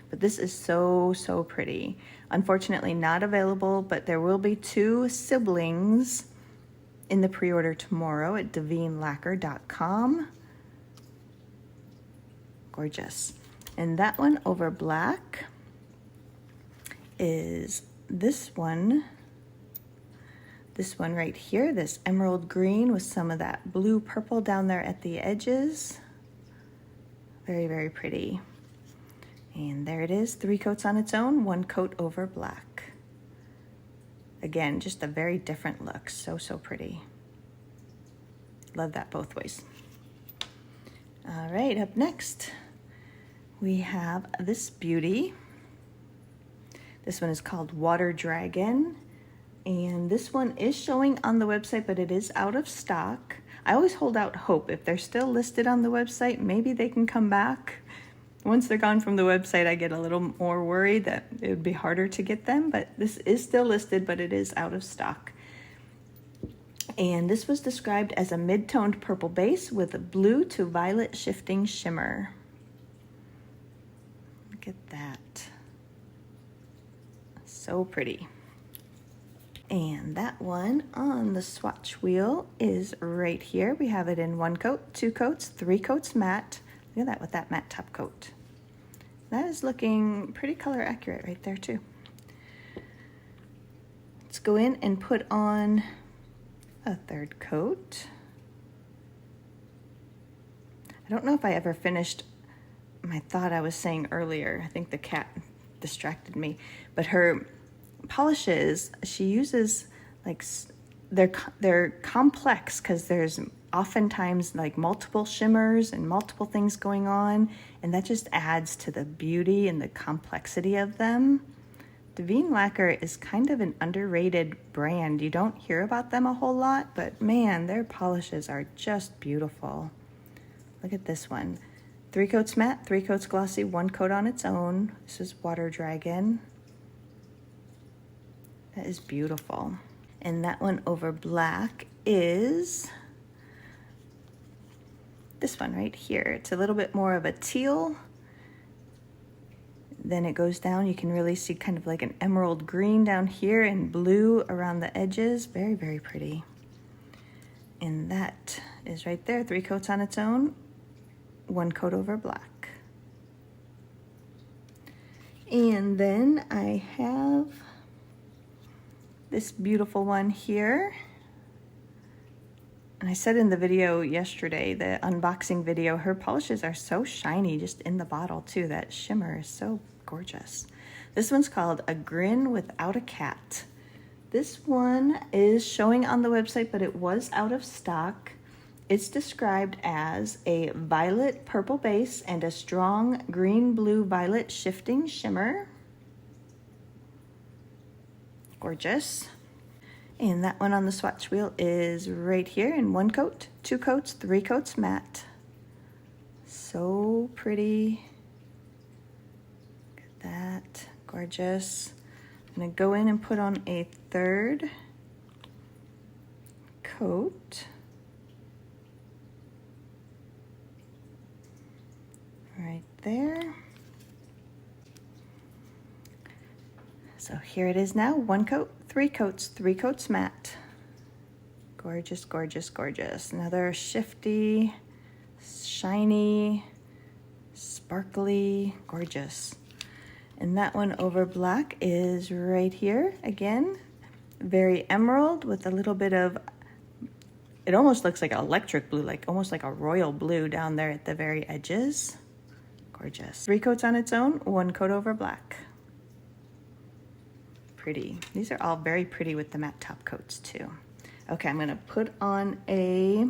But this is so, so pretty. Unfortunately not available, but there will be 2 siblings in the pre-order tomorrow at DaveenLacquer.com. Gorgeous. And that one over black is this one right here, this emerald green with some of that blue purple down there at the edges. Very, very pretty. And there it is, 3 coats on its own, 1 coat over black. Again, just a very different look, so, so pretty. Love that both ways. All right, up next, we have this beauty. This one is called Water Dragon, and this one is showing on the website, but it is out of stock. I always hold out hope. If they're still listed on the website, maybe they can come back. Once they're gone from the website, I get a little more worried that it would be harder to get them, but this is still listed, but it is out of stock. And this was described as a mid-toned purple base with a blue to violet shifting shimmer. Look at that. So pretty. And that one on the swatch wheel is right here. We have it in 1 coat, 2 coats, 3 coats matte. Look at that with that matte top coat. That is looking pretty color accurate right there too. Let's go in and put on a third coat. I don't know if I ever finished my thought I was saying earlier. I think the cat distracted me. But her polishes, she uses like, they're complex because there's oftentimes like multiple shimmers and multiple things going on, and that just adds to the beauty and the complexity of them. Daveen Lacquer is kind of an underrated brand. You don't hear about them a whole lot, but man, their polishes are just beautiful. Look at this one. 3 coats matte, 3 coats glossy, 1 coat on its own. This is Water Dragon. That is beautiful. And that one over black is this one right here. It's a little bit more of a teal. Then it goes down. You can really see kind of like an emerald green down here and blue around the edges. Very, very pretty. And that is right there. 3 coats on its own, 1 coat over black. And then I have this beautiful one here. And I said in the video yesterday, the unboxing video, her polishes are so shiny just in the bottle too. That shimmer is so gorgeous. This one's called A Grin Without a Cat. This one is showing on the website, but it was out of stock. It's described as a violet purple base and a strong green blue violet shifting shimmer. Gorgeous. And that one on the swatch wheel is right here in 1 coat, 2 coats, 3 coats matte. So pretty. Look at that, gorgeous. I'm gonna go in and put on a third coat. Right there. So here it is now, 1 coat, 3 coats, 3 coats matte. Gorgeous, gorgeous, gorgeous. Another shifty, shiny, sparkly, gorgeous. And that one over black is right here again. Very emerald with a little bit of, it almost looks like electric blue, like almost like a royal blue down there at the very edges. Gorgeous. 3 coats on its own, 1 coat over black. Pretty. These are all very pretty with the matte top coats too. Okay, I'm gonna put on a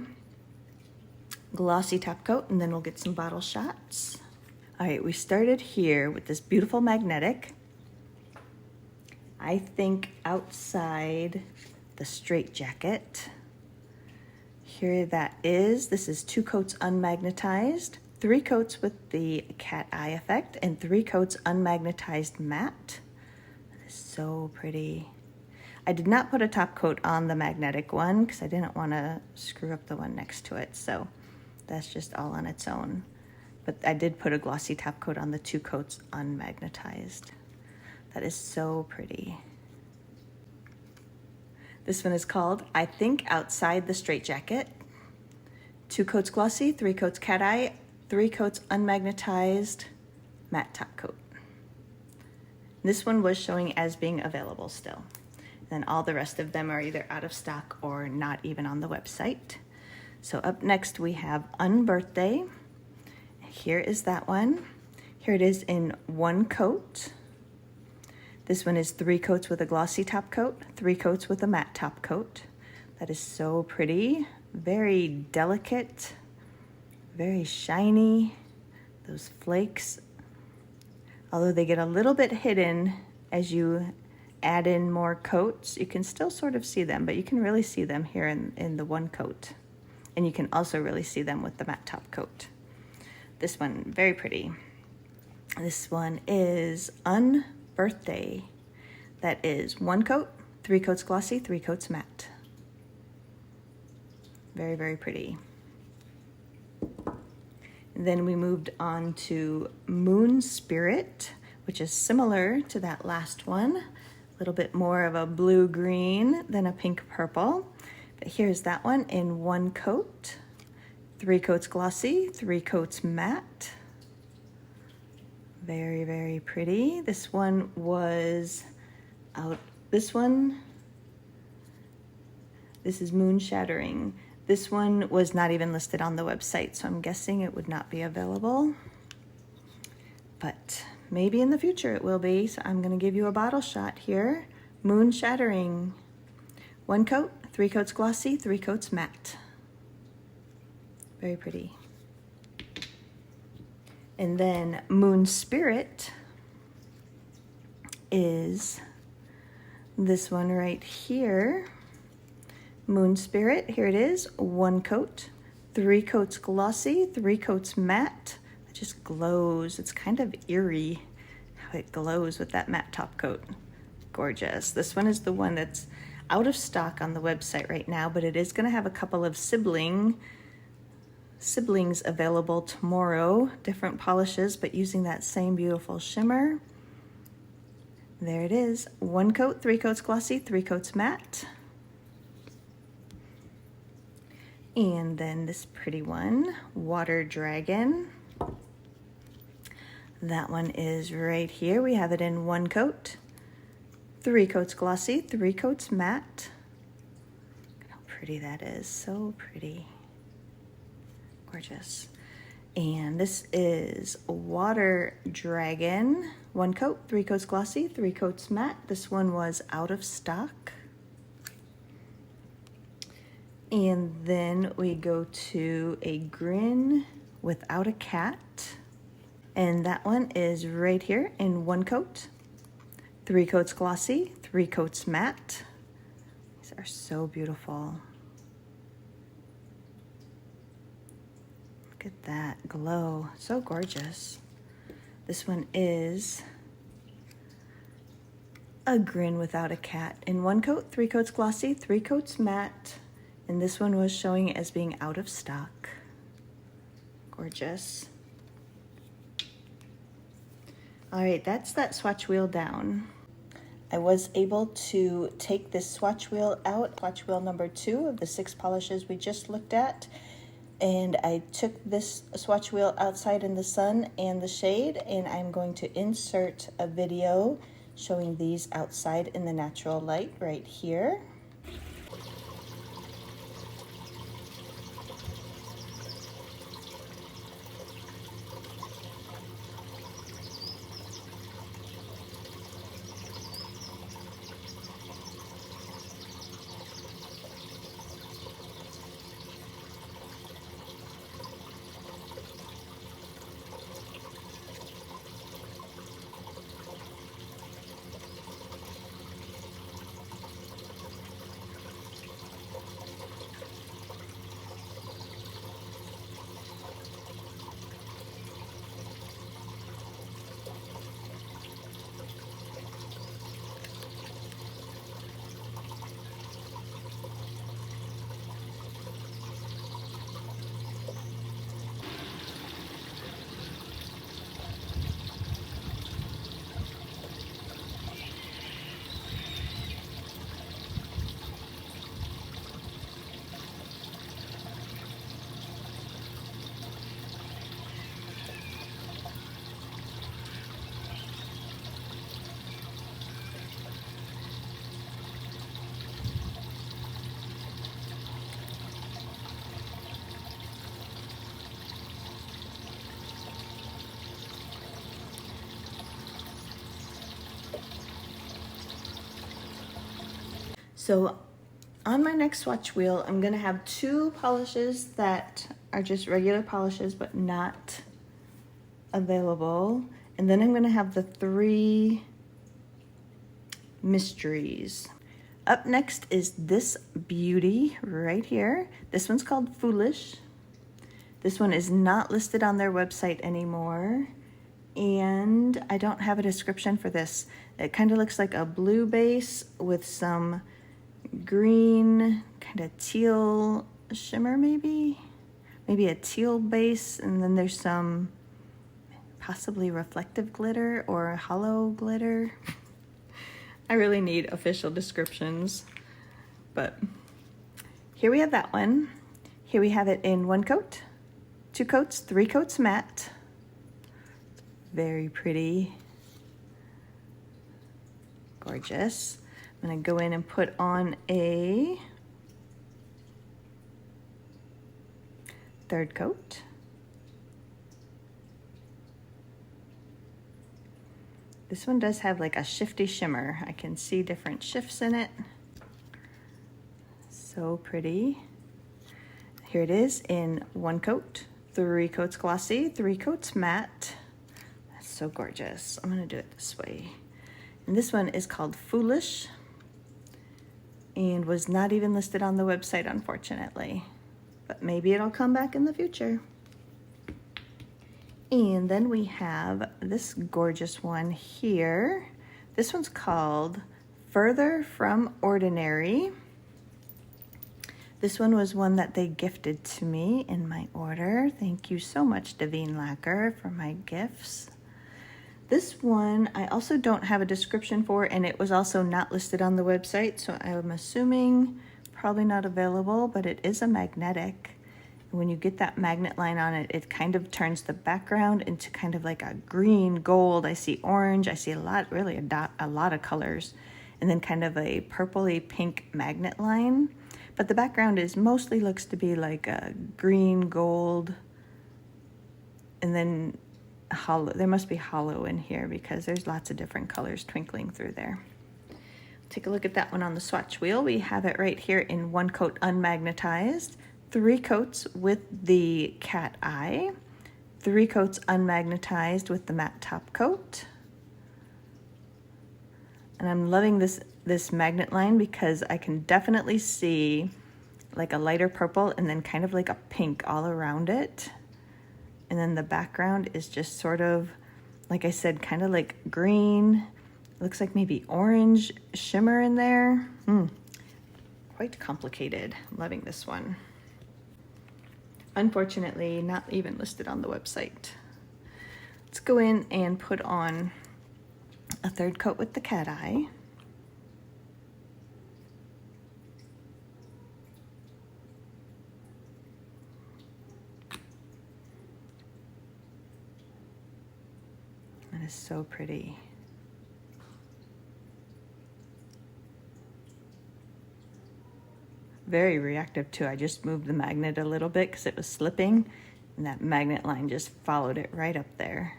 glossy top coat and then we'll get some bottle shots. All right, we started here with this beautiful magnetic. I think outside the straight jacket. Here that is. This is 2 coats unmagnetized, 3 coats with the cat eye effect, and 3 coats unmagnetized matte. So pretty. I did not put a top coat on the magnetic one because I didn't want to screw up the one next to it, so that's just all on its own. But I did put a glossy top coat on the 2 coats unmagnetized. That is so pretty. This one is called I Think Outside the Straight Jacket. 2 coats glossy, 3 coats cat eye, 3 coats unmagnetized matte top coat. This one was showing as being available still. Then all the rest of them are either out of stock or not even on the website. So up next we have Unbirthday. Here is that one. Here it is in 1 coat. This one is 3 coats with a glossy top coat, 3 coats with a matte top coat. That is so pretty, very delicate, very shiny. Those flakes, although they get a little bit hidden as you add in more coats, you can still sort of see them, but you can really see them here in the 1 coat. And you can also really see them with the matte top coat. This one, very pretty. This one is Unbirthday. That is 1 coat, 3 coats glossy, 3 coats matte. Very, very pretty. Then we moved on to Moon Spirit, which is similar to that last one. A little bit more of a blue-green than a pink-purple. But here's that one in 1 coat. 3 coats glossy, 3 coats matte. Very, very pretty. This one was out, this one, this is Moon Shattering. This one was not even listed on the website, so I'm guessing it would not be available. But maybe in the future it will be, so I'm gonna give you a bottle shot here. Moon Shattering. 1 coat, 3 coats glossy, 3 coats matte. Very pretty. And then Moon Spirit is this one right here. Moon Spirit, here it is, 1 coat, 3 coats glossy, 3 coats matte. It just glows. It's kind of eerie how it glows with that matte top coat. Gorgeous. This one is the one that's out of stock on the website right now, but it is gonna have a couple of siblings available tomorrow, different polishes, but using that same beautiful shimmer. There it is, 1 coat, 3 coats glossy, 3 coats matte. And then this pretty one, Water Dragon. That one is right here. We have it in 1 coat, 3 coats glossy, 3 coats matte. Look how pretty that is, so pretty. Gorgeous. And this is Water Dragon. 1 coat, 3 coats glossy, 3 coats matte. This one was out of stock. And then we go to a Grin Without a Cat. And that one is right here in 1 coat, 3 coats glossy, 3 coats matte. These are so beautiful. Look at that glow, so gorgeous. This one is a Grin Without a Cat in 1 coat, 3 coats glossy, 3 coats matte. And this one was showing as being out of stock. Gorgeous. All right, that's that swatch wheel down. I was able to take this swatch wheel out, swatch wheel number 2 of the 6 polishes we just looked at. And I took this swatch wheel outside in the sun and the shade, and I'm going to insert a video showing these outside in the natural light right here. So on my next swatch wheel, I'm gonna have 2 polishes that are just regular polishes but not available. And then I'm gonna have the 3 mysteries. Up next is this beauty right here. This one's called Foolish. This one is not listed on their website anymore. And I don't have a description for this. It kind of looks like a blue base with some green, kind of teal shimmer maybe a teal base, and then there's some possibly reflective glitter or hollow glitter. I really need official descriptions, but here we have that one. Here we have it in 1 coat, 2 coats, 3 coats matte. Very pretty. Gorgeous. I'm gonna go in and put on a third coat. This one does have like a shifty shimmer. I can see different shifts in it. So pretty. Here it is in one coat, 3 coats glossy, 3 coats matte. That's so gorgeous. I'm gonna do it this way. And this one is called Foolish and was not even listed on the website, unfortunately, but maybe it'll come back in the future. And then we have this gorgeous one here. This one's called Further From Ordinary. This one was one that they gifted to me in my order. Thank you so much, Daveen Lacquer, for my gifts. This one I also don't have a description for, and it was also not listed on the website, so I'm assuming probably not available, but it is a magnetic. When you get that magnet line on it, it kind of turns the background into kind of like a green gold. I see orange, I see a lot of colors, and then kind of a purpley pink magnet line. But the background is mostly looks to be like a green gold, and then hollow. There must be hollow in here because there's lots of different colors twinkling through there. Take a look at that one on the swatch wheel. We have it right here in one coat unmagnetized, 3 coats with the cat eye, 3 coats unmagnetized with the matte top coat. And I'm loving this magnet line because I can definitely see like a lighter purple and then kind of like a pink all around it. And then the background is just sort of, like I said, kind of like green. Looks like maybe orange shimmer in there. Quite complicated. I'm loving this one. Unfortunately, not even listed on the website. Let's go in and put on a third coat with the cat eye. That is so pretty. Very reactive too. I just moved the magnet a little bit because it was slipping, and that magnet line just followed it right up there.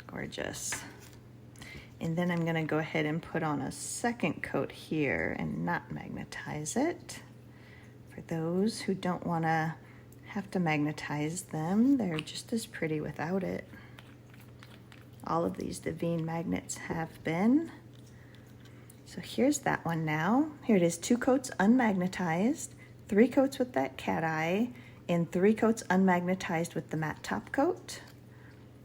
Gorgeous. And then I'm gonna go ahead and put on a second coat here and not magnetize it. For those who don't wanna have to magnetize them, they're just as pretty without it. All of these Daveen magnets have been. So here's that one now. Here it is, 2 coats unmagnetized, 3 coats with that cat eye, and 3 coats unmagnetized with the matte top coat.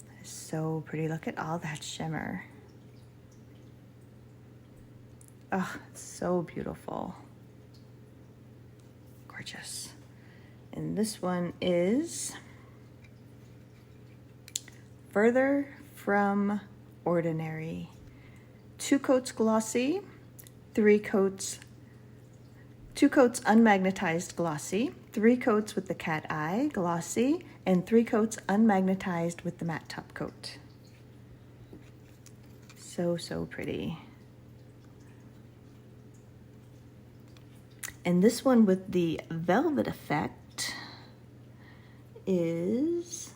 That is so pretty. Look at all that shimmer. Oh, it's so beautiful. Gorgeous. And this one is Further From Ordinary. 2 coats glossy, 2 coats unmagnetized glossy, 3 coats with the cat eye glossy, and 3 coats unmagnetized with the matte top coat. So, so pretty. And this one with the velvet effect is,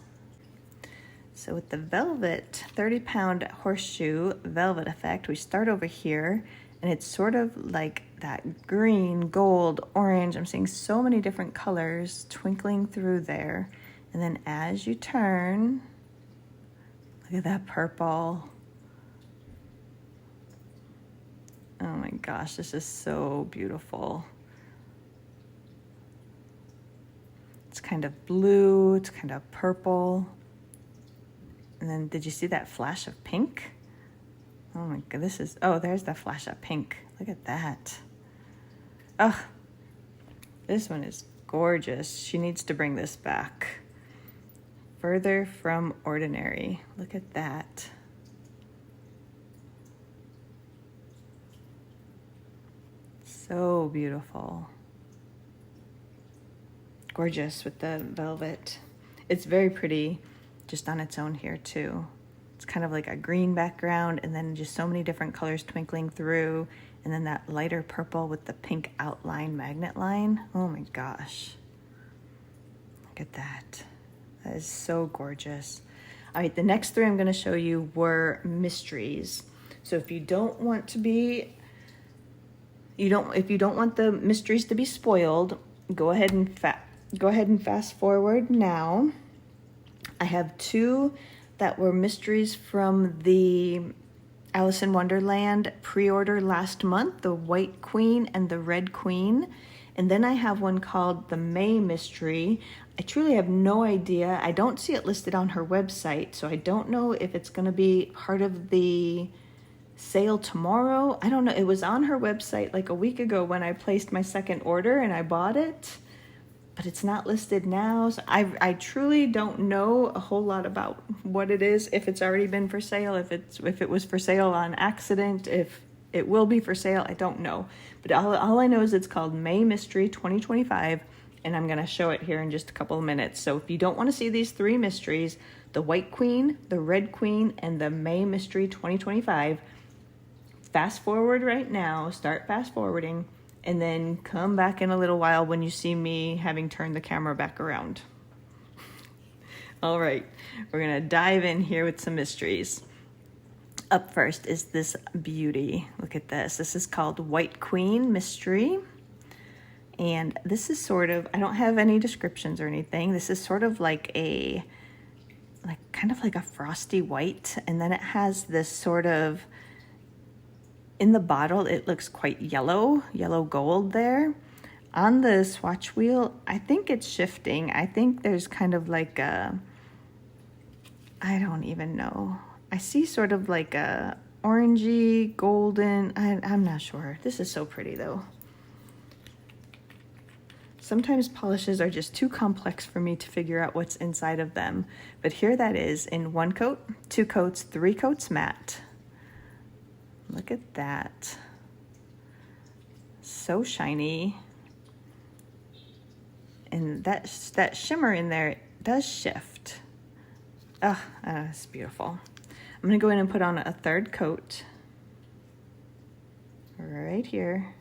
so with the velvet 30-pound horseshoe velvet effect, we start over here and it's sort of like that green, gold, orange. I'm seeing so many different colors twinkling through there. And then as you turn, look at that purple. Oh my gosh, this is so beautiful. It's kind of blue, it's kind of purple. And then did you see that flash of pink? Oh my God, this is, oh, there's the flash of pink. Look at that. Oh, this one is gorgeous. She needs to bring this back. Further From Ordinary. Look at that. So beautiful. Gorgeous with the velvet. It's very pretty just on its own here too. It's kind of like a green background and then just so many different colors twinkling through, and then that lighter purple with the pink outline magnet line. Oh my gosh. Look at that. That is so gorgeous. All right, the next three I'm going to show you were mysteries. So if you don't want to be, if you don't want the mysteries to be spoiled, go ahead and fast forward now. I have two that were mysteries from the Alice in Wonderland pre-order last month, the White Queen and the Red Queen. And then I have one called the May Mystery. I truly have no idea. I don't see it listed on her website, so I don't know if it's going to be part of the sale tomorrow. I don't know. It was on her website like a week ago when I placed my second order and I bought it, but it's not listed now. So I truly don't know a whole lot about what it is, if it's already been for sale, if it was for sale on accident, if it will be for sale, I don't know. But all I know is it's called May Mystery 2025, and I'm going to show it here in just a couple of minutes. So if you don't want to see these three mysteries, the White Queen, the Red Queen, and the May Mystery 2025, fast forward right now, start fast forwarding, and then come back in a little while when you see me having turned the camera back around. All right, we're going to dive in here with some mysteries. Up first is this beauty. Look at this. This is called White Queen Mystery. And this is sort of, I don't have any descriptions or anything. This is sort of like kind of like a frosty white. And then it has this sort of, in the bottle, it looks quite yellow gold there. On the swatch wheel, I think it's shifting. I think there's kind of like a, I don't even know. I see sort of like a orangey, golden, I'm not sure. This is so pretty though. Sometimes polishes are just too complex for me to figure out what's inside of them. But here that is in 1 coat, 2 coats, 3 coats matte. Look at that. So shiny. And that shimmer in there does shift. Oh, it's beautiful. I'm gonna go in and put on a 3rd coat right here.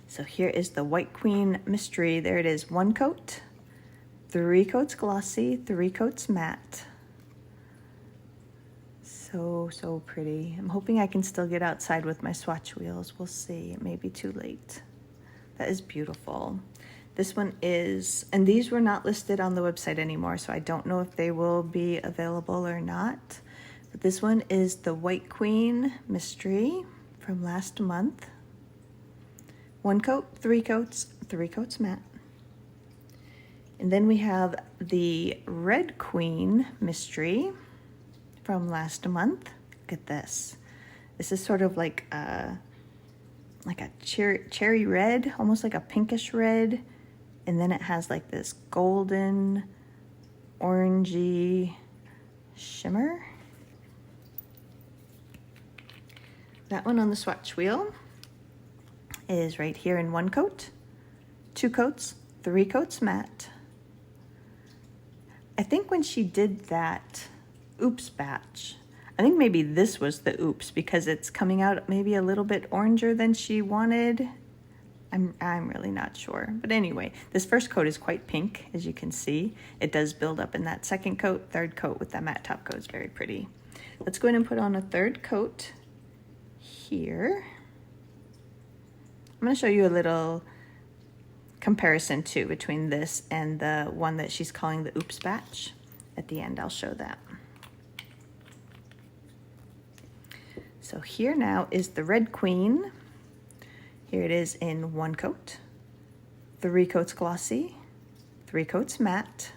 So here is the White Queen Mystery. There it is, 1 coat, 3 coats glossy, 3 coats matte. So pretty. I'm hoping I can still get outside with my swatch wheels. We'll see, it may be too late. That is beautiful. This one is, and these were not listed on the website anymore, so I don't know if they will be available or not. But this one is the White Queen Mystery from last month. 1 coat, 3 coats, 3 coats matte. And then we have the Red Queen Mystery from last month. Look at this. This is sort of like a cherry red, almost like a pinkish red. And then it has like this golden, orangey shimmer. That one on the swatch wheel is right here in 1 coat, 2 coats, 3 coats matte. I think when she did that oops batch, I think maybe this was the oops because it's coming out maybe a little bit oranger than she wanted. I'm really not sure. But anyway, this first coat is quite pink, as you can see. It does build up in that 2nd coat, 3rd coat with that matte top coat is very pretty. Let's go in and put on a 3rd coat here. I'm going to show you a little comparison too between this and the one that she's calling the oops batch. At the end, I'll show that. So here now is the Red Queen. Here it is in 1 coat, 3 coats glossy, 3 coats matte.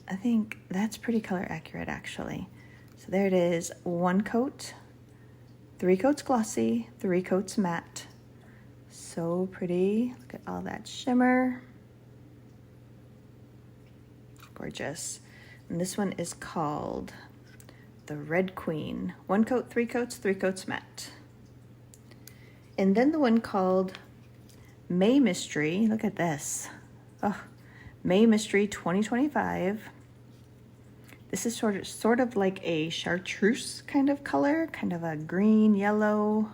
I think that's pretty color accurate actually. So there it is, 1 coat, 3 coats glossy, 3 coats matte. So pretty. Look at all that shimmer. Gorgeous. And this one is called the Red Queen. 1 coat, 3 coats, 3 coats matte. And then the one called May Mystery. Look at this. Oh, May Mystery 2025. This is sort of like a chartreuse kind of color, kind of a green, yellow.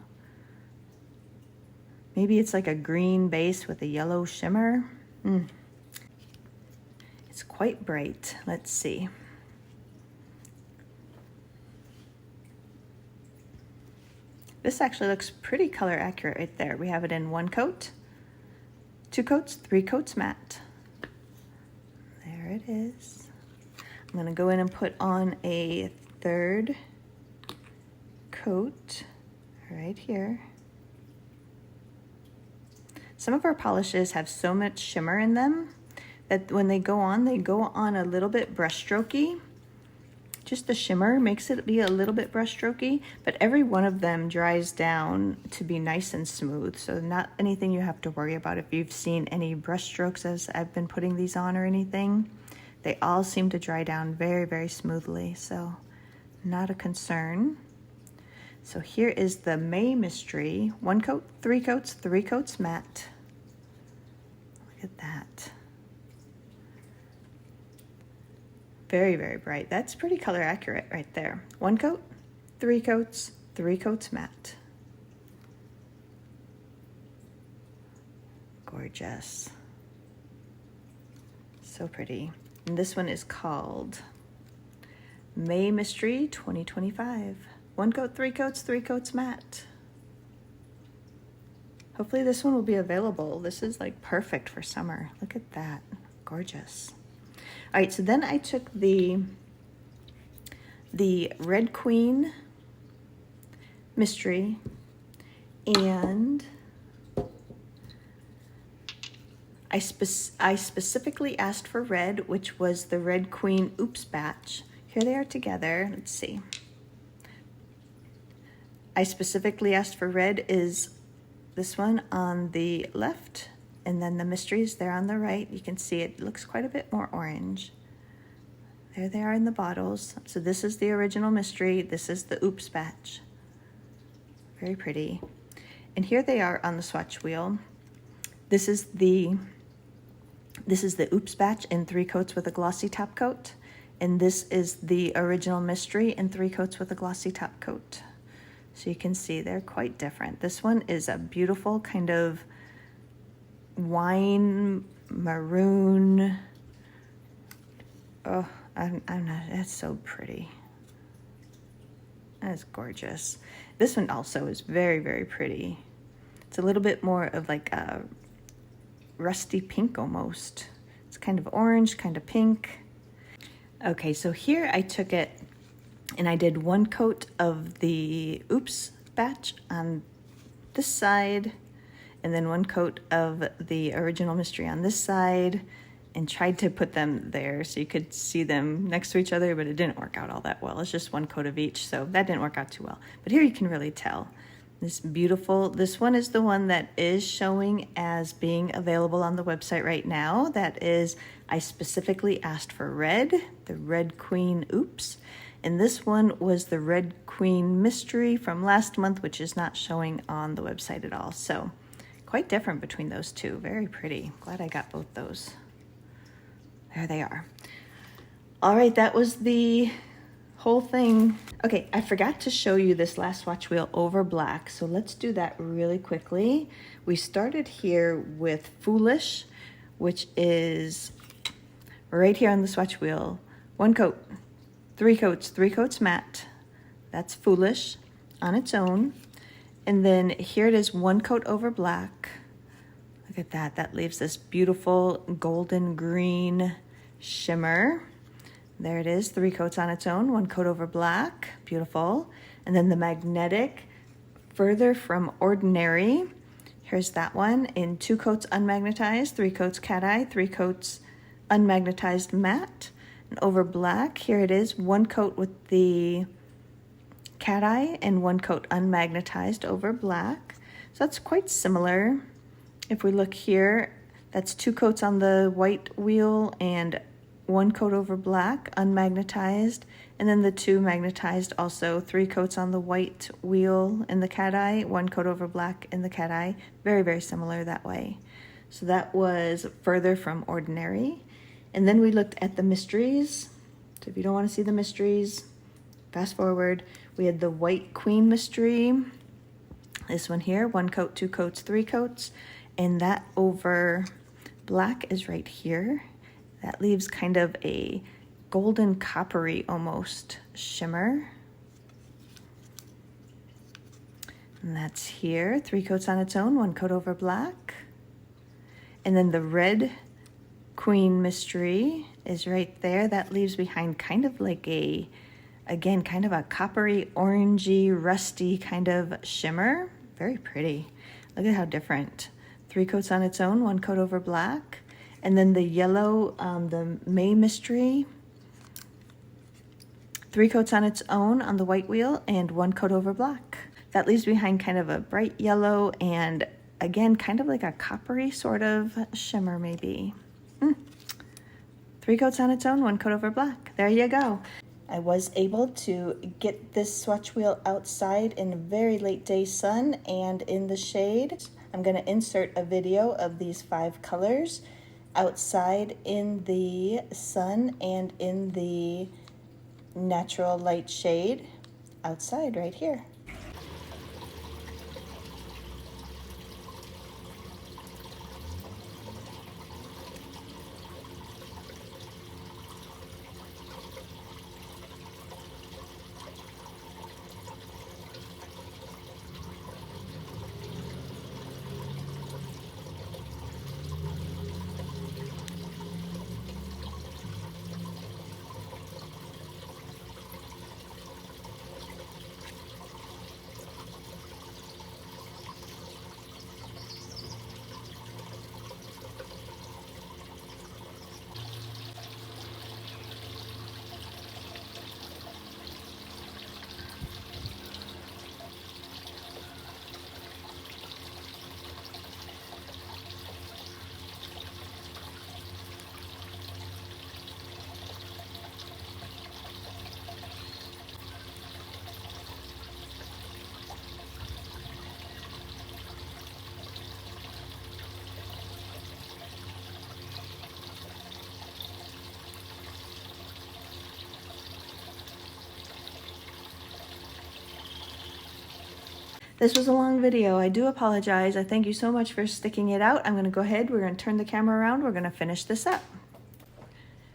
Maybe it's like a green base with a yellow shimmer. It's quite bright. Let's see. This actually looks pretty color accurate right there. We have it in 1 coat, 2 coats, 3 coats matte. There it is. I'm gonna go in and put on a 3rd coat right here. Some of our polishes have so much shimmer in them that when they go on a little bit brush strokey. Just the shimmer makes it be a little bit brush strokey, but every one of them dries down to be nice and smooth. So not anything you have to worry about if you've seen any brush strokes as I've been putting these on or anything. They all seem to dry down very, very smoothly, so not a concern. So here is the May Mystery, 1 coat, 3 coats, 3 coats matte. Look at that. Very, very bright. That's pretty color accurate right there. 1 coat, 3 coats, 3 coats matte. Gorgeous. So pretty. And this one is called May Mystery 2025. 1 coat, 3 coats, 3 coats matte. Hopefully this one will be available. This is like perfect for summer. Look at that. Gorgeous. All right, so then I took the Red Queen Mystery and I specifically asked for red, which was the Red Queen Oops batch. Here they are together. Let's see. I specifically asked for red is this one on the left, and then the mysteries there on the right. You can see it looks quite a bit more orange. There they are in the bottles. So this is the original mystery. This is the Oops batch. Very pretty. And here they are on the swatch wheel. This is the Oops batch in 3 coats with a glossy top coat. And this is the original mystery in 3 coats with a glossy top coat. So you can see they're quite different. This one is a beautiful kind of wine maroon. Oh, I'm not, that's so pretty. That's gorgeous. This one also is very, very pretty. It's a little bit more of like a rusty pink almost. It's kind of orange, kind of pink. Okay, so here I took it and I did 1 coat of the Oops batch on this side, and then 1 coat of the original mystery on this side, and tried to put them there so you could see them next to each other, but it didn't work out all that well. It's just 1 coat of each, so that didn't work out too well. But here you can really tell. This beautiful, this one is the one that is showing as being available on the website right now. That is, I specifically asked for red, the Red Queen Oops. And this one was the Red Queen Mystery from last month, which is not showing on the website at all. So quite different between those two. Very pretty. Glad I got both those. There they are. All right, that was the whole thing. Okay, I forgot to show you this last swatch wheel over black, so let's do that really quickly. We started here with Foolish, which is right here on the swatch wheel. 1 coat, 3 coats, 3 coats matte. That's Foolish on its own. And then here it is, 1 coat over black. Look at that, that leaves this beautiful golden green shimmer. There it is, 3 coats on its own, 1 coat over black, beautiful. And then the magnetic, Further from Ordinary. Here's that one in 2 coats unmagnetized, 3 coats cat eye, 3 coats unmagnetized matte. And over black, here it is, 1 coat with the cat eye and 1 coat unmagnetized over black. So that's quite similar. If we look here, that's 2 coats on the white wheel and 1 coat over black, unmagnetized, and then the 2 magnetized also, 3 coats on the white wheel in the cat eye, 1 coat over black in the cat eye. Very, very similar that way. So that was Further from Ordinary. And then we looked at the mysteries. So if you don't want to see the mysteries, fast forward. We had the White Queen mystery. This one here, 1 coat, 2 coats, 3 coats. And that over black is right here. That leaves kind of a golden coppery almost shimmer. And that's here, 3 coats on its own, 1 coat over black. And then the Red Queen mystery is right there. That leaves behind kind of like a, again, kind of a coppery, orangey, rusty kind of shimmer. Very pretty. Look at how different. 3 coats on its own, 1 coat over black. And then the yellow, the May mystery, 3 coats on its own on the white wheel and 1 coat over black. That leaves behind kind of a bright yellow and again, kind of like a coppery sort of shimmer maybe. 3 coats on its own, 1 coat over black. There you go. I was able to get this swatch wheel outside in a very late day sun and in the shade. I'm going to insert a video of these 5 colors outside in the sun and in the natural light shade outside right here. This was a long video. I do apologize. I thank you so much for sticking it out. I'm going to go ahead. We're going to turn the camera around. We're going to finish this up.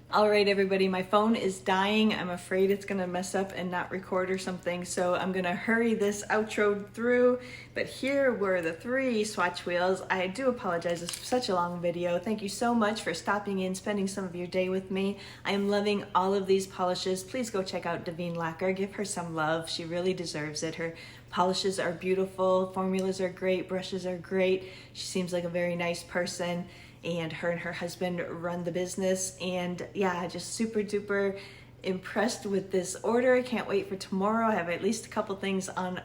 All right, everybody, my phone is dying. I'm afraid it's gonna mess up and not record or something, so I'm gonna hurry this outro through. But here were the 3 swatch wheels. I do apologize, it's such a long video. Thank you so much for stopping in, spending some of your day with me. I am loving all of these polishes. Please go check out Daveen Lacquer. Give her some love. She really deserves it. Her polishes are beautiful, formulas are great, brushes are great. She seems like a very nice person. And her husband run the business, and yeah, just super duper impressed with this order. I can't wait for tomorrow. I have at least a couple things on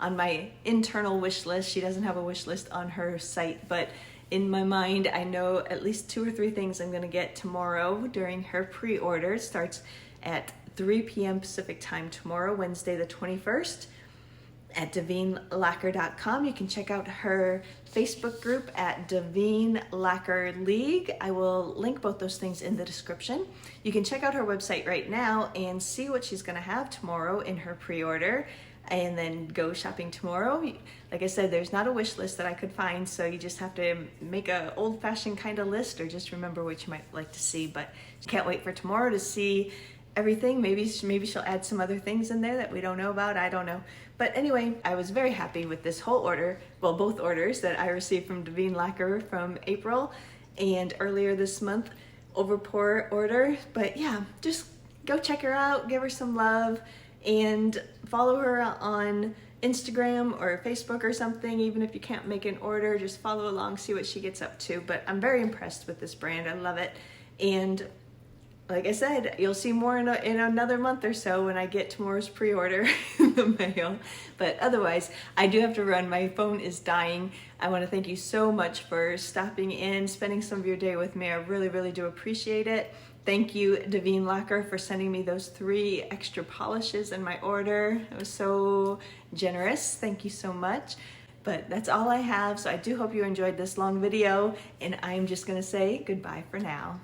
my internal wish list. She doesn't have a wish list on her site, but in my mind I know at least 2 or 3 things I'm gonna get tomorrow during her pre-order. It starts at 3 p.m. Pacific time tomorrow, Wednesday the 21st. At DaveenLacquer.com. You can check out her Facebook group at Daveen Lacquer League. I will link both those things in the description. You can check out her website right now and see what she's gonna have tomorrow in her pre-order, and then go shopping tomorrow. Like I said, there's not a wish list that I could find, so you just have to make a old-fashioned kind of list or just remember what you might like to see. But can't wait for tomorrow to see everything. Maybe she'll add some other things in there that we don't know about. I don't know. But anyway, I was very happy with this whole order. Well, both orders that I received from Daveen Lacquer from April and earlier this month, Overpour order. But yeah, just go check her out, give her some love, and follow her on Instagram or Facebook or something. Even if you can't make an order, just follow along, see what she gets up to. But I'm very impressed with this brand. I love it. And like I said, you'll see more in another month or so when I get tomorrow's pre-order in the mail. But otherwise, I do have to run. My phone is dying. I want to thank you so much for stopping in, spending some of your day with me. I really, really do appreciate it. Thank you, Daveen Lacquer, for sending me those 3 extra polishes in my order. It was so generous. Thank you so much. But that's all I have, so I do hope you enjoyed this long video, and I'm just gonna say goodbye for now.